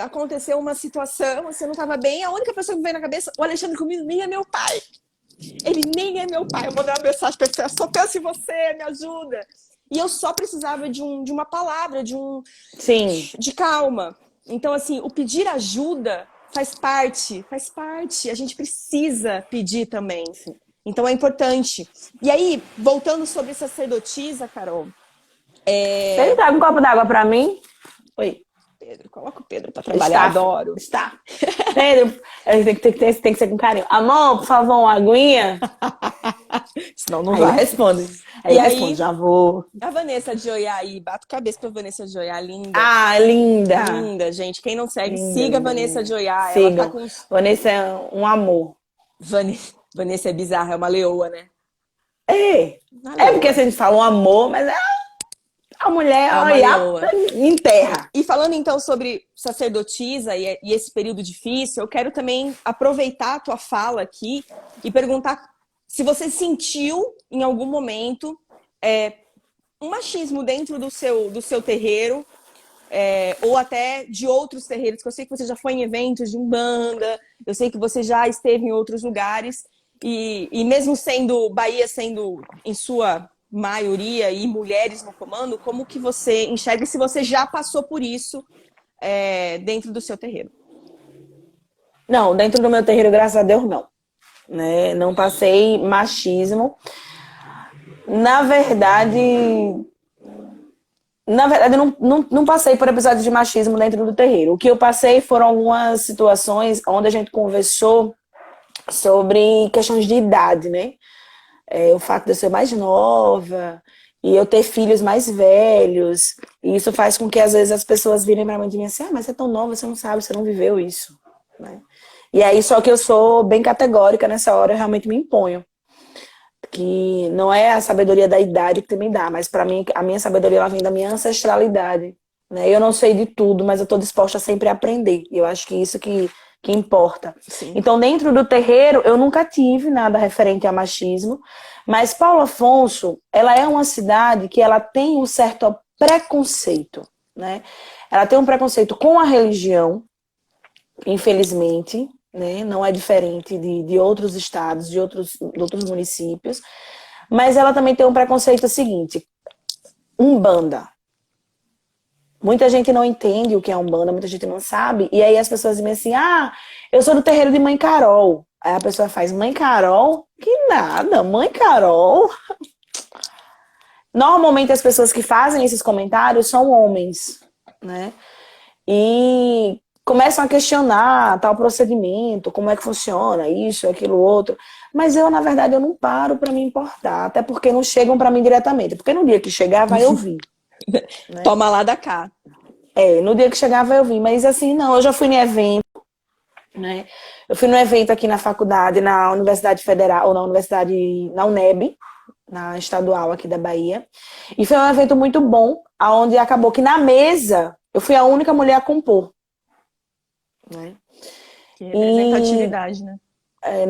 aconteceu uma situação, você não estava bem, a única pessoa que veio na cabeça, o Alexandre comigo, nem é meu pai. Ele nem é meu pai. Eu mandei uma mensagem para ele, eu só penso em você, me ajuda. E eu só precisava de uma palavra, de calma. Então, assim, o pedir ajuda faz parte. A gente precisa pedir também. Então, é importante. E aí, voltando sobre sacerdotisa, Carol. Você tá com um copo d'água pra mim? Oi. Pedro, coloca o Pedro pra trabalhar. Adoro. Está. Pedro, tem que ser com carinho. Amor, por favor, uma aguinha? Senão não vai. Responde. Aí responde, já vou. A Vanessa de Oiá aí, bato cabeça pra Vanessa de Oiá, linda. Ah, linda. Linda, gente. Quem não segue, siga a Vanessa de Oiá. Siga. Ela tá com... Vanessa é um amor. Vanessa é bizarra, é uma leoa, né? Porque a gente fala um amor, mas a mulher em terra. E falando então sobre sacerdotisa e esse período difícil, eu quero também aproveitar a tua fala aqui e perguntar se você sentiu em algum momento um machismo dentro do seu terreiro ou até de outros terreiros, que eu sei que você já foi em eventos de Umbanda, eu sei que você já esteve em outros lugares, e mesmo sendo Bahia, sendo em sua maioria e mulheres no comando, como que você enxerga, se você já passou por isso dentro do seu terreiro? Não, dentro do meu terreiro, graças a Deus, não. Né? Não passei machismo. Na verdade, eu não passei por episódios de machismo dentro do terreiro. O que eu passei foram algumas situações onde a gente conversou sobre questões de idade, né? O fato de eu ser mais nova e eu ter filhos mais velhos. E isso faz com que, às vezes, as pessoas virem pra mim e digam assim, mas você é tão nova, você não sabe, você não viveu isso. Né? E aí, só que eu sou bem categórica nessa hora, eu realmente me imponho. Que não é a sabedoria da idade que me dá, mas para mim, a minha sabedoria ela vem da minha ancestralidade. Né? Eu não sei de tudo, mas eu estou disposta a sempre aprender. E eu acho que isso que importa. Sim. Então, dentro do terreiro, eu nunca tive nada referente a machismo, mas Paulo Afonso, ela é uma cidade que ela tem um certo preconceito. Né? Ela tem um preconceito com a religião, infelizmente, né? Não é diferente de outros estados, de outros municípios, mas ela também tem um preconceito seguinte, Umbanda. Muita gente não entende o que é Umbanda, muita gente não sabe, e aí as pessoas dizem assim, eu sou do terreiro de Mãe Carol. Aí a pessoa faz, Mãe Carol? Que nada, Mãe Carol? Normalmente as pessoas que fazem esses comentários são homens, né? E começam a questionar tal procedimento, como é que funciona, isso, aquilo, outro. Mas eu, na verdade, eu não paro para me importar, até porque não chegam para mim diretamente. Porque no dia que chegar, vai ouvir. Né? Toma lá da cá. No dia que chegar, vai ouvir. Mas assim, não, eu já fui em evento, né? Eu fui num evento aqui na faculdade, na Universidade Federal, ou na UNEB, na estadual aqui da Bahia. E foi um evento muito bom, onde acabou que na mesa, eu fui a única mulher a compor. Né? Que representatividade, né?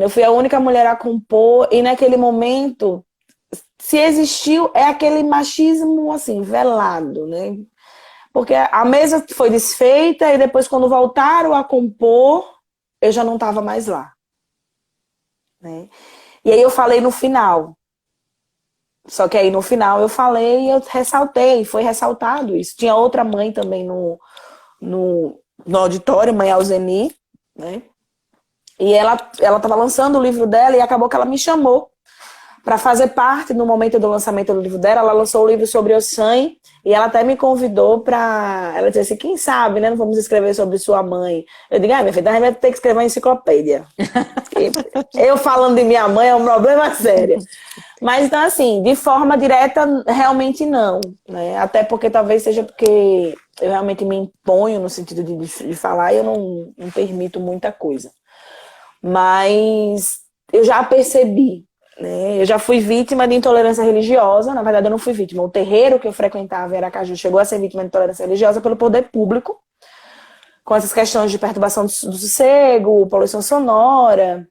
Eu fui a única mulher a compor e naquele momento, se existiu, é aquele machismo assim, velado, né? Porque a mesa foi desfeita e depois quando voltaram a compor, eu já não estava mais lá. Né? E aí eu falei no final. Só que aí no final eu falei e eu ressaltei, foi ressaltado isso. Tinha outra mãe também no auditório, mãe Alzeni, né? E ela estava lançando o livro dela e acabou que ela me chamou para fazer parte no momento do lançamento do livro dela. Ela lançou o livro sobre o San e ela até me convidou para... Ela disse assim, quem sabe, né? Não vamos escrever sobre sua mãe. Eu digo, minha filha, a gente vai ter que escrever uma enciclopédia. Eu falando de minha mãe é um problema sério. Mas então, assim, de forma direta, realmente não. Né? Até porque talvez seja porque eu realmente me imponho no sentido de falar e eu não permito muita coisa. Mas eu já percebi, né? Eu já fui vítima de intolerância religiosa. Na verdade, eu não fui vítima. O terreiro que eu frequentava em Aracaju chegou a ser vítima de intolerância religiosa pelo poder público, com essas questões de perturbação do sossego, poluição sonora.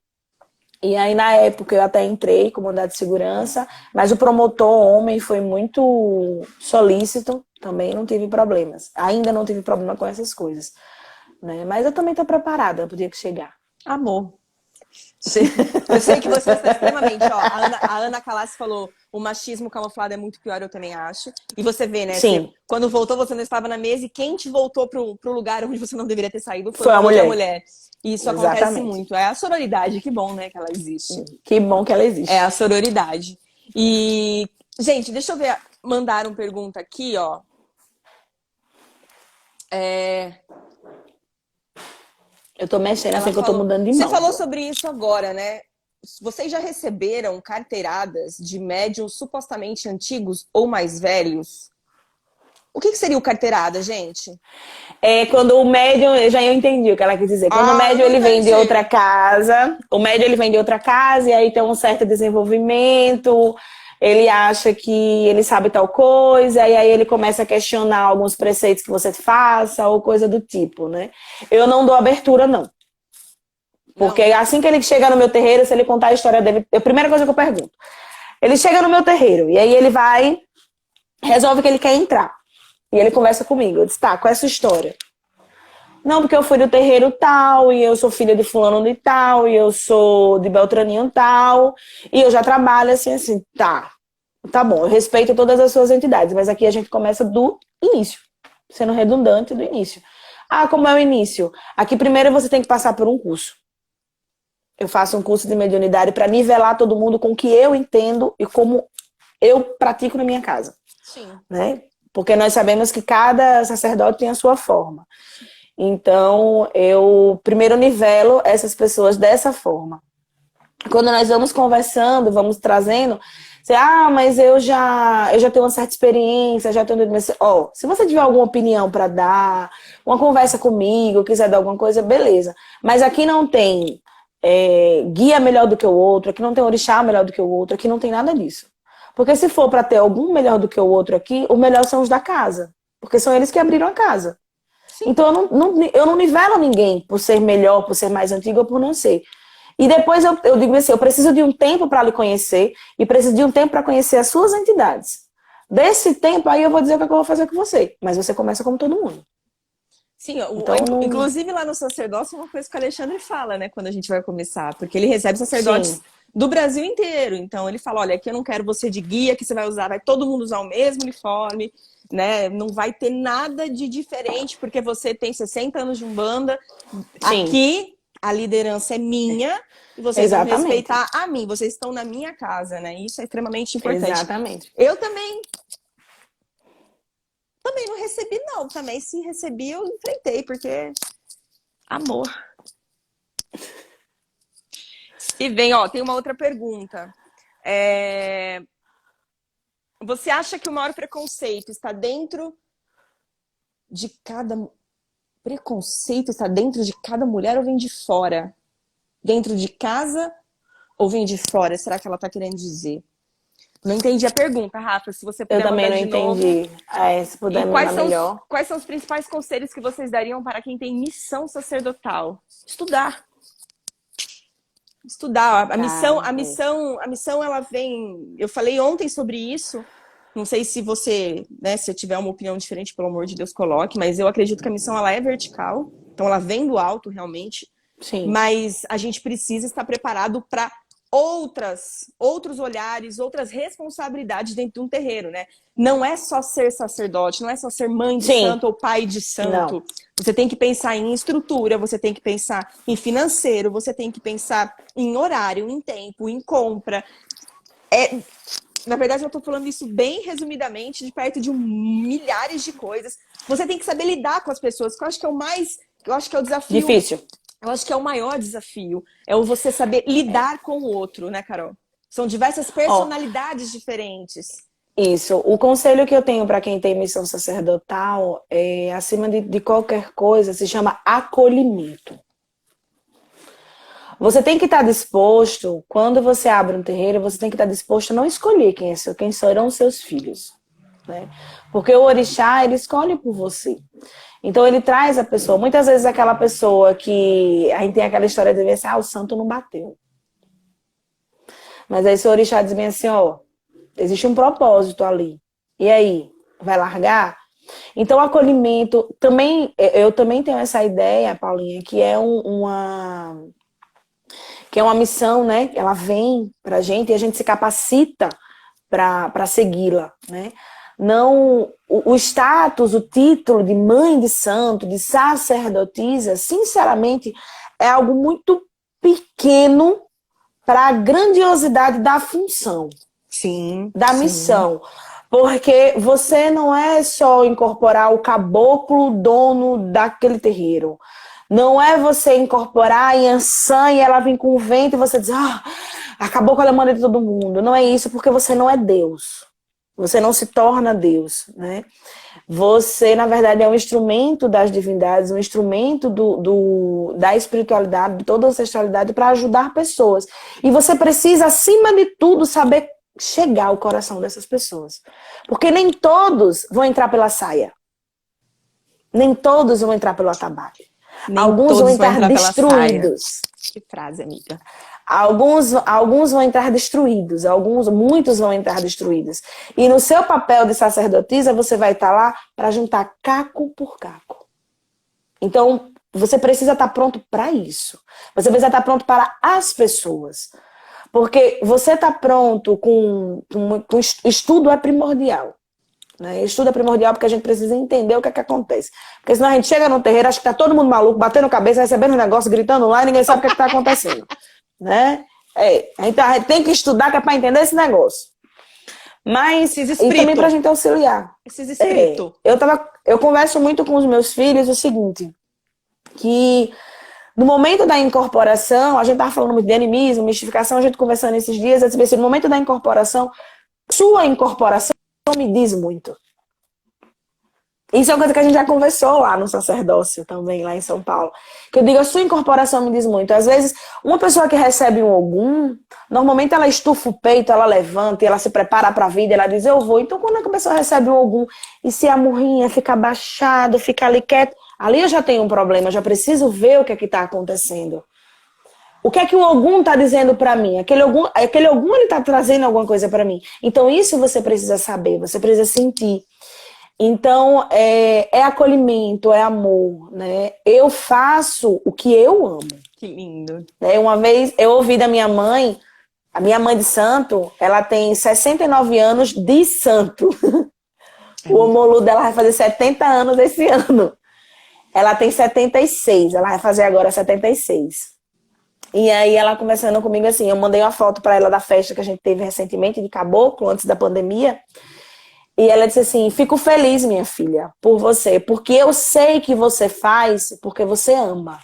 E aí, na época, eu até entrei com mandado de segurança, mas o promotor homem foi muito solícito, também não tive problemas. Ainda não tive problema com essas coisas. Né? Mas eu também estou preparada para o dia que chegar. Amor. Eu sei que você está extremamente... Ó, a Ana Calassi falou, o machismo camuflado é muito pior, eu também acho. E você vê, né? Sim. Quando voltou, você não estava na mesa e quem te voltou pro lugar onde você não deveria ter saído foi a mulher. Isso Exatamente. Acontece muito. É a sororidade, que bom, né, que ela existe. Que bom que ela existe. É a sororidade. E, gente, deixa eu ver, mandaram pergunta aqui, ó. Eu tô mexendo, assim que eu tô mudando de mão. Você falou sobre isso agora, né? Vocês já receberam carteiradas de médiums supostamente antigos ou mais velhos? O que seria o carteirada, gente? É quando o médium, eu entendi o que ela quis dizer. Quando o médium ele vem de outra casa, e aí tem um certo desenvolvimento, ele acha que ele sabe tal coisa, e aí ele começa a questionar alguns preceitos que você faça, ou coisa do tipo, né? Eu não dou abertura, não. Porque assim que ele chega no meu terreiro, se ele contar a história dele, a primeira coisa que eu pergunto. Ele chega no meu terreiro, e aí ele resolve que ele quer entrar. E ele conversa comigo. Eu disse, tá, qual é a sua história? Não, porque eu fui do terreiro tal, e eu sou filha de fulano de tal, e eu sou de Beltraninho tal, e eu já trabalho assim, tá bom, eu respeito todas as suas entidades, mas aqui a gente começa do início, sendo redundante do início. Ah, como é o início? Aqui primeiro você tem que passar por um curso. Eu faço um curso de mediunidade para nivelar todo mundo com o que eu entendo e como eu pratico na minha casa. Sim. Né? Porque nós sabemos que cada sacerdote tem a sua forma. Então, eu primeiro nivelo essas pessoas dessa forma. Quando nós vamos conversando, vamos trazendo, você, mas eu já tenho uma certa experiência, já tenho... se você tiver alguma opinião para dar, uma conversa comigo, quiser dar alguma coisa, beleza. Mas aqui não tem guia melhor do que o outro, aqui não tem orixá melhor do que o outro, aqui não tem nada disso. Porque se for para ter algum melhor do que o outro aqui, o melhor são os da casa. Porque são eles que abriram a casa. Sim. Então eu não nivelo ninguém por ser melhor, por ser mais antigo ou por não ser. E depois eu digo assim, eu preciso de um tempo para lhe conhecer e preciso de um tempo para conhecer as suas entidades. Desse tempo aí eu vou dizer o que eu vou fazer com você. Mas você começa como todo mundo. Sim, então, inclusive lá no sacerdócio é uma coisa que o Alexandre fala, né, quando a gente vai começar, porque ele recebe sacerdotes Sim. do Brasil inteiro, então ele fala, olha, aqui eu não quero você de guia, que você vai usar, vai todo mundo usar o mesmo uniforme, né, não vai ter nada de diferente, porque você tem 60 anos de Umbanda, Sim. aqui a liderança é minha, e vocês Exatamente. Vão respeitar a mim, vocês estão na minha casa, né, isso é extremamente importante. Exatamente. Eu também não recebi, não. Também, se recebi, eu enfrentei, porque... Amor. E vem, tem uma outra pergunta. Você acha que o maior preconceito está dentro de cada... Preconceito está dentro de cada mulher ou vem de fora? Dentro de casa ou vem de fora? Será que ela está querendo dizer? Não entendi a pergunta, Rafa, se você puder Eu também não entendi. Novo. Se puder mandar melhor. Quais são os principais conselhos que vocês dariam para quem tem missão sacerdotal? Estudar. Estudar. A missão ela vem... Eu falei ontem sobre isso. Não sei se você, né, se tiver uma opinião diferente, pelo amor de Deus, coloque, mas eu acredito que a missão ela é vertical. Então ela vem do alto, realmente. Sim. Mas a gente precisa estar preparado para outros olhares, outras responsabilidades dentro de um terreiro, né? Não é só ser sacerdote, não é só ser mãe de Sim. santo ou pai de santo. Não. Você tem que pensar em estrutura, você tem que pensar em financeiro, você tem que pensar em horário, em tempo, em compra. Na verdade, eu estou falando isso bem resumidamente, de perto de milhares de coisas. Você tem que saber lidar com as pessoas, que eu acho que é o desafio... Difícil. Eu acho que é o maior desafio, é o você saber lidar com o outro, né, Carol? São diversas personalidades diferentes. Isso. O conselho que eu tenho para quem tem missão sacerdotal, acima de qualquer coisa, se chama acolhimento. Você tem que estar disposto, quando você abre um terreiro, você tem que estar disposto a não escolher quem serão os seus filhos. Né? Porque o orixá, ele escolhe por você. Então ele traz a pessoa, muitas vezes aquela pessoa que a gente tem aquela história de ver assim, o santo não bateu. Mas aí o orixá diz bem assim, existe um propósito ali. E aí, vai largar? Então o acolhimento, eu também tenho essa ideia, Paulinha, que é uma missão, né? Ela vem pra gente e a gente se capacita para segui-la, né? Não, o status, o título de mãe de santo, de sacerdotisa, sinceramente, é algo muito pequeno para a grandiosidade da função. Sim. Da missão. Porque você não é só incorporar o caboclo dono daquele terreiro. Não é você incorporar a Yansan e ela vem com o vento e você diz, acabou com a manda de todo mundo. Não é isso, porque você não é Deus. Você não se torna Deus, né? Você, na verdade, é um instrumento das divindades, um instrumento da espiritualidade, de toda a ancestralidade para ajudar pessoas. E você precisa, acima de tudo, saber chegar ao coração dessas pessoas. Porque nem todos vão entrar pela saia. Nem todos vão entrar pelo atabaque. Alguns vão entrar destruídos. Que frase, amiga. Alguns vão entrar destruídos, muitos vão entrar destruídos. E no seu papel de sacerdotisa, você vai estar lá para juntar caco por caco. Então, você precisa estar pronto para isso. Você precisa estar pronto para as pessoas. Porque você está pronto com estudo é primordial. Né? Estudo é primordial porque a gente precisa entender o que é que acontece. Porque senão a gente chega no terreiro, acha que está todo mundo maluco, batendo cabeça, recebendo um negócio, gritando lá e ninguém sabe o que está acontecendo. Né? Então a gente tem que estudar que é para entender esse negócio. Mas e também para a gente auxiliar. Esses espíritos. Eu converso muito com os meus filhos o seguinte, que no momento da incorporação, a gente estava falando muito de animismo, mistificação, a gente conversando esses dias, no momento da incorporação, sua incorporação me diz muito. Isso é uma coisa que a gente já conversou lá no sacerdócio também, lá em São Paulo. Que eu digo, a sua incorporação me diz muito. Às vezes, uma pessoa que recebe um Ogum, normalmente ela estufa o peito, ela levanta, e ela se prepara para a vida, ela diz, eu vou. Então, quando a pessoa recebe um Ogum, e se a murrinha fica abaixado, fica ali quieto, ali eu já tenho um problema, eu já preciso ver o que é que está acontecendo. O que é que o Ogum está dizendo para mim? Aquele Ogum ele está trazendo alguma coisa para mim. Então, isso você precisa saber, você precisa sentir. Então, é acolhimento, é amor, né? Eu faço o que eu amo. Que lindo. Uma vez eu ouvi da minha mãe, a minha mãe de santo, ela tem 69 anos de santo. O homolu dela vai fazer 70 anos esse ano. Ela tem 76, ela vai fazer agora 76. E aí ela conversando comigo assim, eu mandei uma foto para ela da festa que a gente teve recentemente de Caboclo, antes da pandemia. E ela disse assim, fico feliz, minha filha, por você, porque eu sei que você faz porque você ama.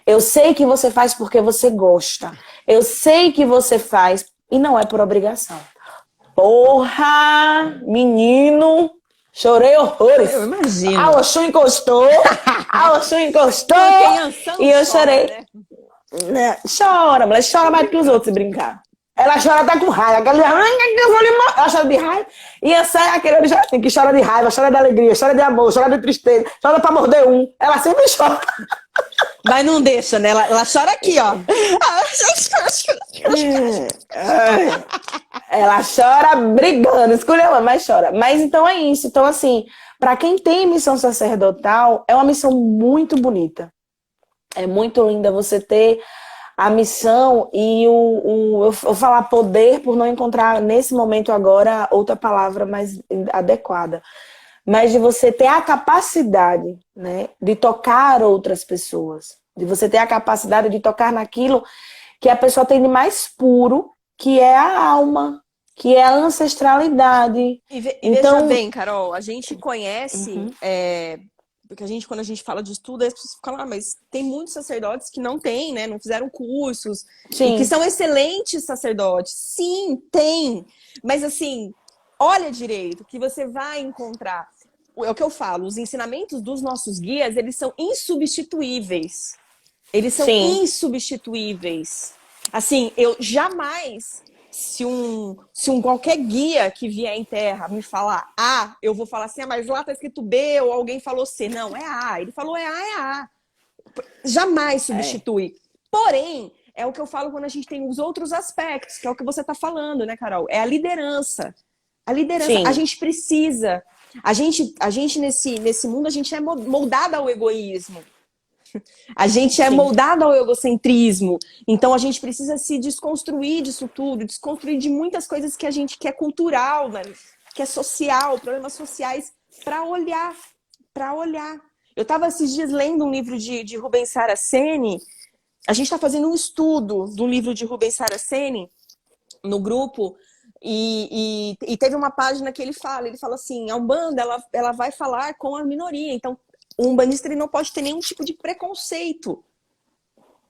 Eu sei que você faz porque você gosta. Eu sei que você faz e não é por obrigação. Porra, menino, chorei horrores. Eu imagino. A Oxum encostou, e eu chorei. Né? Chora, mulher, chora mais do que os outros se brincar. Ela chora até com raiva. Ela chora de raiva. E eu sei aquele assim, que chora de raiva, chora de alegria, chora de amor, chora de tristeza, chora pra morder um. Ela sempre chora. Mas não deixa, né? Ela chora aqui, ó. Ela chora brigando, escolheu, mas chora. Mas então é isso. Então, assim, pra quem tem missão sacerdotal, é uma missão muito bonita. É muito linda você ter a missão e eu vou falar poder por não encontrar nesse momento agora outra palavra mais adequada. Mas de você ter a capacidade, né, de tocar outras pessoas. De você ter a capacidade de tocar naquilo que a pessoa tem de mais puro, que é a alma, que é a ancestralidade. Veja bem, Carol, a gente conhece... Porque quando a gente fala de estudo, as pessoas ficam lá, mas tem muitos sacerdotes que não têm, né? Não fizeram cursos. Sim. E que são excelentes sacerdotes. Sim, tem. Mas assim, olha direito, que você vai encontrar. É o que eu falo, os ensinamentos dos nossos guias, eles são insubstituíveis. Eles são insubstituíveis. Assim, eu jamais... Se qualquer guia que vier em terra me falar A, eu vou falar assim, mas lá tá escrito B, ou alguém falou C. Não, é A. Ele falou é A. Jamais substitui. Porém, é o que eu falo quando a gente tem os outros aspectos, que é o que você tá falando, né, Carol? É a liderança. A liderança, a gente precisa. A gente nesse mundo, a gente é moldada ao egoísmo. A gente é moldado ao egocentrismo. Então a gente precisa se desconstruir disso tudo, desconstruir de muitas coisas que a gente que é cultural, né? Que é social, problemas sociais, para olhar. Eu estava esses dias lendo um livro de Rubens Saraceni. A gente está fazendo um estudo do livro de Rubens Saraceni no grupo. E teve uma página que ele fala assim, a Umbanda ela vai falar com a minoria, então o umbandista ele não pode ter nenhum tipo de preconceito.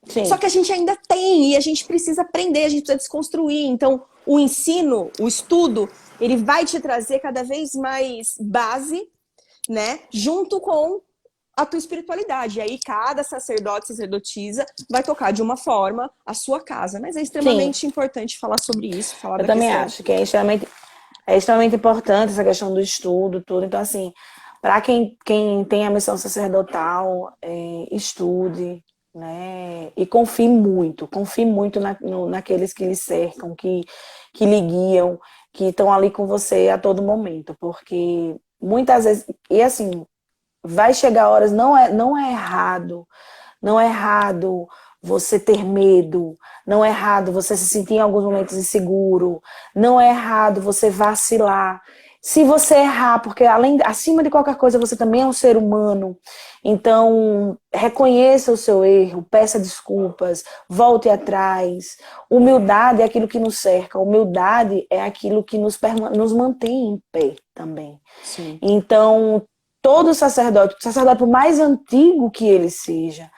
Sim. Só que a gente ainda tem, e a gente precisa aprender, a gente precisa desconstruir. Então, o ensino, o estudo, ele vai te trazer cada vez mais base, né? Junto com a tua espiritualidade. E aí, cada sacerdote, sacerdotisa vai tocar de uma forma a sua casa. Mas é extremamente importante falar sobre isso. Falar Eu também acho que é extremamente importante essa questão do estudo, tudo. Então, assim... Para quem tem a missão sacerdotal, estude, né? E confie muito naqueles que lhe cercam, que lhe guiam, que estão ali com você a todo momento, porque muitas vezes, e assim, vai chegar horas, não é errado você ter medo, não é errado você se sentir em alguns momentos inseguro, não é errado você vacilar. Se você errar, porque acima de qualquer coisa você também é um ser humano, então reconheça o seu erro, peça desculpas, volte atrás. Humildade é aquilo que nos cerca, humildade é aquilo que nos mantém em pé também. Sim. Então, todo sacerdote, por mais antigo que ele seja,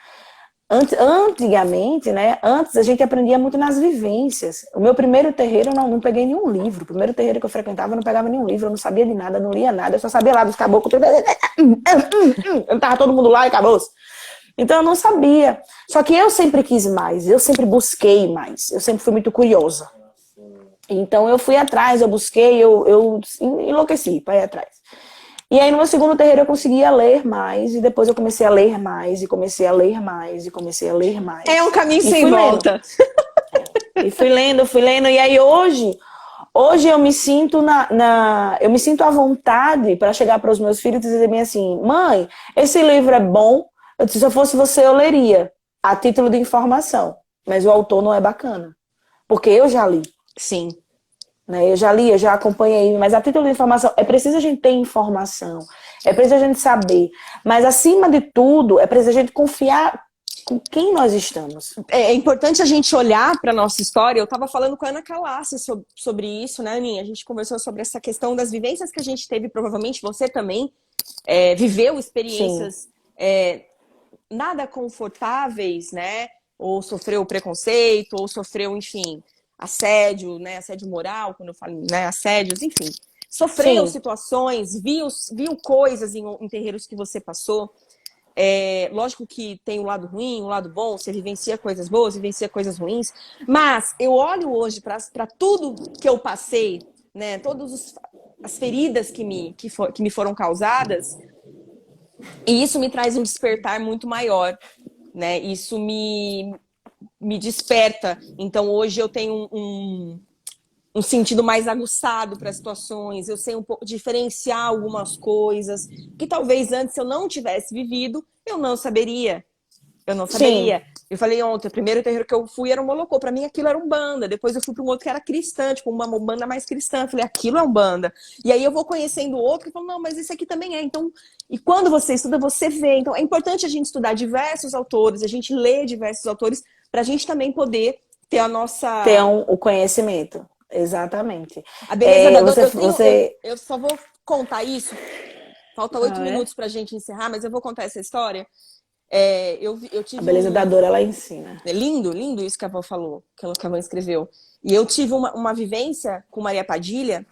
antigamente, né? Antes a gente aprendia muito nas vivências. O meu primeiro terreiro eu não peguei nenhum livro. O primeiro terreiro que eu frequentava eu não pegava nenhum livro, eu não sabia de nada, não lia nada, eu só sabia lá dos caboclos. Eu tava todo mundo lá e acabou. Então eu não sabia. Só que eu sempre quis mais, eu sempre busquei mais, eu sempre fui muito curiosa. Então eu fui atrás, eu busquei, eu enlouqueci para ir atrás. E aí no meu segundo terreiro eu conseguia ler mais, e depois eu comecei a ler mais, e comecei a ler mais, e comecei a ler mais. É um caminho sem volta. E fui lendo, e aí hoje eu me sinto eu me sinto à vontade para chegar para os meus filhos e dizer assim, mãe, esse livro é bom, se eu fosse você eu leria, a título de informação, mas o autor não é bacana, porque eu já li. Sim. Eu já li, eu já acompanhei, mas a título de informação, é preciso a gente ter informação, é preciso a gente saber, mas acima de tudo, é preciso a gente confiar com quem nós estamos. É importante a gente olhar para a nossa história. Eu estava falando com a Ana Calassi sobre isso, né, Aninha? A gente conversou sobre essa questão das vivências que a gente teve, provavelmente você também viveu experiências nada confortáveis, né? Ou sofreu preconceito, ou sofreu, enfim, assédio, né? Assédio moral, quando eu falo, né? Assédios, enfim. Sofreu situações, viu coisas em terreiros que você passou. Lógico que tem um lado ruim, um lado bom, você vivencia coisas boas, vivencia coisas ruins, mas eu olho hoje para tudo que eu passei, né? Todas as feridas que me foram causadas, e isso me traz um despertar muito maior, né? Isso me desperta. Então hoje eu tenho um sentido mais aguçado para as situações, eu sei um pouco diferenciar algumas coisas que talvez antes eu não tivesse vivido, eu não saberia. Sim. Eu falei ontem, o primeiro terreiro que eu fui era um molocô, para mim aquilo era umbanda, depois eu fui para um outro que era cristã, tipo uma umbanda mais cristã, eu falei, aquilo é umbanda. E aí eu vou conhecendo outro e falo, não, mas esse aqui também é. Então, e quando você estuda, você vê. Então é importante a gente estudar diversos autores, a gente ler diversos autores, para a gente também poder ter a nossa... Ter o conhecimento. Exatamente. A beleza da dor. Eu só vou contar isso. Falta 8 minutos pra gente encerrar, mas eu vou contar essa história. Eu tive a beleza da dor, ela ensina. É lindo isso que a avó falou, que a avó escreveu. E eu tive uma vivência com Maria Padilha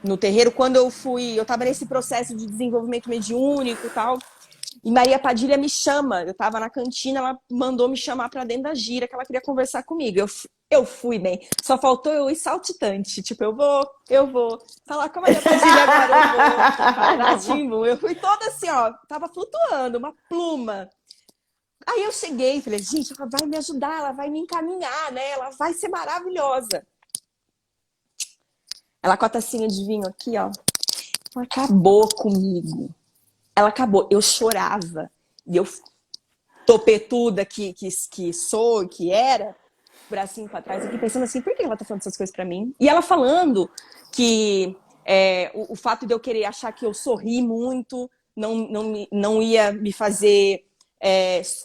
no terreiro, quando eu tava nesse processo de desenvolvimento mediúnico e tal. E Maria Padilha me chama, eu tava na cantina, ela mandou me chamar pra dentro da gira, que ela queria conversar comigo. Eu fui bem, só faltou eu ir saltitante, tipo, eu vou falar com a Maria Padilha agora, eu vou. Eu fui toda assim, ó, tava flutuando, uma pluma. Aí eu cheguei e falei, gente, ela vai me ajudar, ela vai me encaminhar, né? Ela vai ser maravilhosa. Ela com a tacinha de vinho aqui, ó, ela acabou comigo. Ela acabou. Eu chorava. E eu, topetuda que sou, que era, bracinho pra trás, aqui pensando assim, por que ela tá falando essas coisas pra mim? E ela falando que o fato de eu querer achar que eu sorri muito não ia me fazer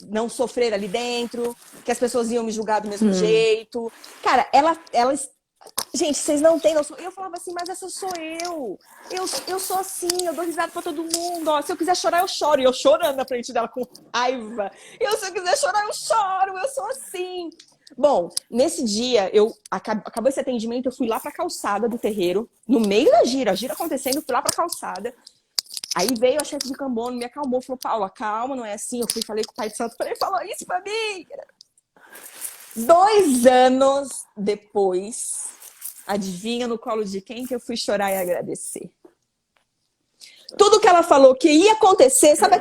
não sofrer ali dentro, que as pessoas iam me julgar do mesmo jeito. Cara, ela gente, vocês não têm noção. Eu falava assim, mas essa sou eu. Eu sou assim, eu dou risada pra todo mundo. Ó, se eu quiser chorar, eu choro. E eu chorando na frente dela com raiva. Se eu quiser chorar, eu choro. Eu sou assim. Bom, nesse dia, acabou esse atendimento, eu fui lá pra calçada do terreiro, no meio da gira, a gira acontecendo, fui lá pra calçada. Aí veio a chefe de Cambono, me acalmou, falou, Paula, calma, não é assim. Eu falei com o pai de santo, ele falou isso pra mim. 2 anos depois, adivinha no colo de quem que eu fui chorar e agradecer? Tudo que ela falou que ia acontecer, sabe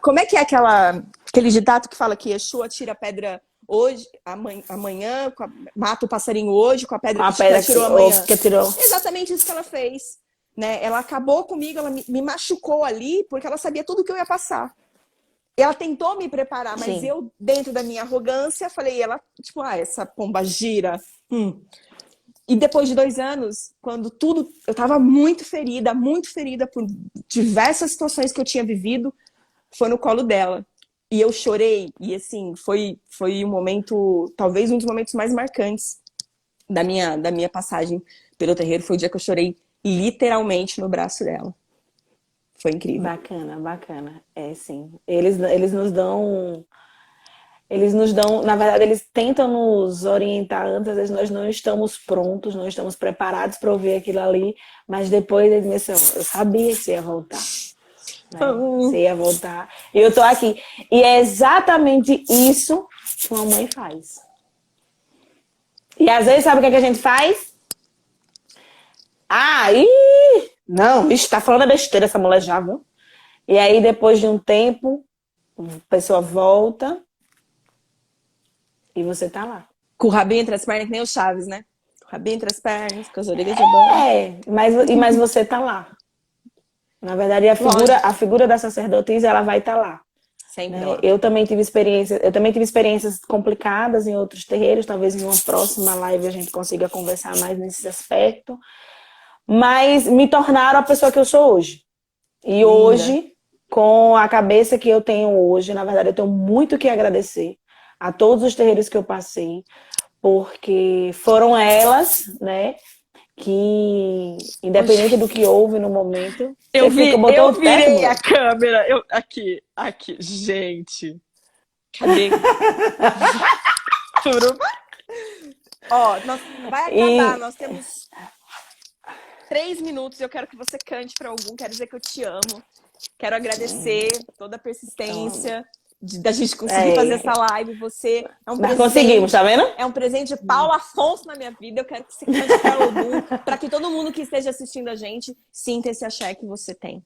como é que é aquela Aquele ditado que fala que Exu atira a pedra hoje, amanhã, mata o passarinho hoje com a pedra que atirou amanhã. Que atirou. Exatamente isso que ela fez. Né? Ela acabou comigo, ela me machucou ali, porque ela sabia tudo que eu ia passar. Ela tentou me preparar, mas Sim. eu, dentro da minha arrogância, falei, ela, tipo, essa pomba gira. E depois de 2 anos, quando tudo... Eu tava muito ferida por diversas situações que eu tinha vivido, foi no colo dela. E eu chorei, e assim, foi um momento, talvez um dos momentos mais marcantes da minha passagem pelo terreiro, foi o dia que eu chorei literalmente no braço dela. Foi incrível. Bacana, bacana. É, sim. Eles nos dão, na verdade, eles tentam nos orientar antes, às vezes nós não estamos prontos, não estamos preparados para ouvir aquilo ali, mas depois eles me disseram, eu sabia que você ia voltar. Né? Você ia voltar. E eu tô aqui. E é exatamente isso que uma mãe faz. E às vezes, sabe o que a gente faz? Não, tá falando besteira essa mulher já, viu? E aí, depois de um tempo, a pessoa volta e você tá lá. Com o rabinho entre as pernas, que nem o Chaves, né? Com o rabinho entre as pernas, com as orelhas de banho. Mas você tá lá. Na verdade, a figura da sacerdotisa, ela vai estar lá. Sempre né? lá. Eu também tive experiências complicadas em outros terreiros, talvez em uma próxima live a gente consiga conversar mais nesse aspecto. Mas me tornaram a pessoa que eu sou hoje. E hoje, com a cabeça que eu tenho hoje, na verdade, eu tenho muito que agradecer a todos os terreiros que eu passei, porque foram elas, né, que, independente do que houve no momento, eu virei a câmera. Aqui, gente. Cadê? Ó, vai acabar, nós temos 3 minutos, eu quero que você cante para algum, quero dizer que eu te amo. Quero agradecer toda a persistência da gente conseguir fazer essa live. Você é um presente. Conseguimos, tá vendo? É um presente de Paulo Afonso na minha vida. Eu quero que você cante para algum, para que todo mundo que esteja assistindo a gente sinta esse axé que você tem.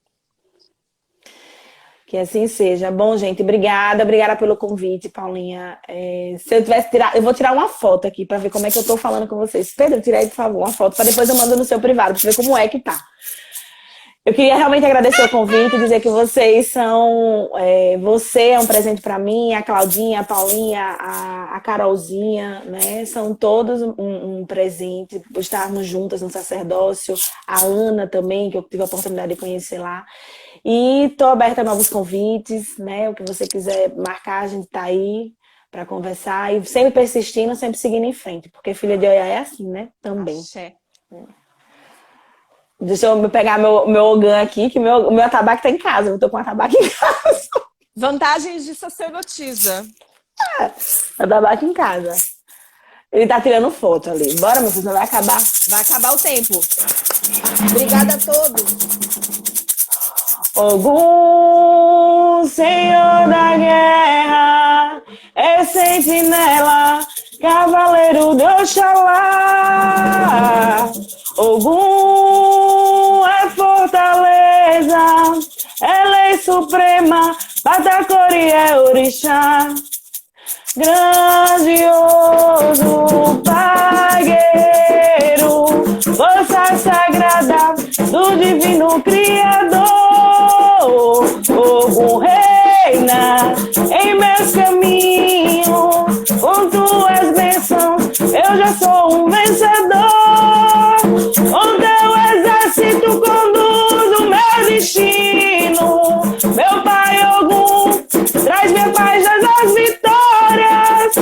Que assim seja. Bom, gente, obrigada pelo convite, Paulinha. Se eu tivesse tirado, eu vou tirar uma foto aqui para ver como é que eu tô falando com vocês. Pedro, tira aí, por favor, uma foto, para depois eu mando no seu privado, para ver como é que tá. Eu queria realmente agradecer o convite, dizer que vocês são... você é um presente para mim, a Claudinha, a Paulinha, a Carolzinha, né? São todos um presente por estarmos juntas no sacerdócio. A Ana também, que eu tive a oportunidade de conhecer lá. E estou aberta a novos convites, né? O que você quiser marcar, a gente tá aí para conversar. E sempre persistindo, sempre seguindo em frente. Porque filha de Oiá é assim, né? Também. Axé. Deixa eu pegar meu ogã aqui, que o meu atabaque tá em casa. Eu tô com o atabaque em casa. Vantagens de sacerdotisa. O atabaque em casa. Ele tá tirando foto ali. Bora, meu filho, não vai acabar. Vai acabar o tempo. Obrigada a todos. Ogum, Senhor da guerra, é sentinela, cavaleiro de Oxalá. Ogum é fortaleza, é lei suprema, Patacori é orixá. Grandioso pagueiro, força sagrada do divino Criador. Ogum reina em meus caminhos, com tuas bênçãos eu já sou um vencedor. O teu exército conduz o meu destino. Meu pai Ogum traz minha paz das vitórias.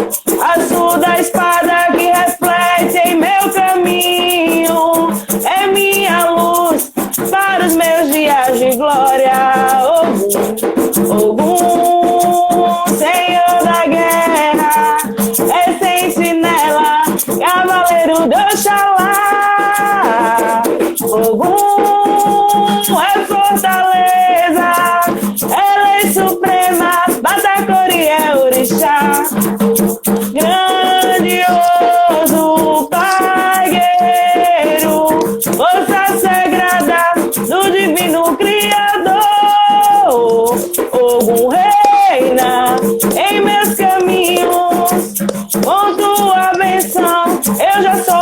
Azul da espada que reflete em meu caminho, é minha luz para os meus dias de glória. Ogum, Senhor da guerra, é sentinela, cavaleiro de Oxalá. Ogum é fortaleza, é lei suprema, Patacori é orixá. Grandioso pagueiro, força sagrada do divino Criador. Ogum reina eu já sou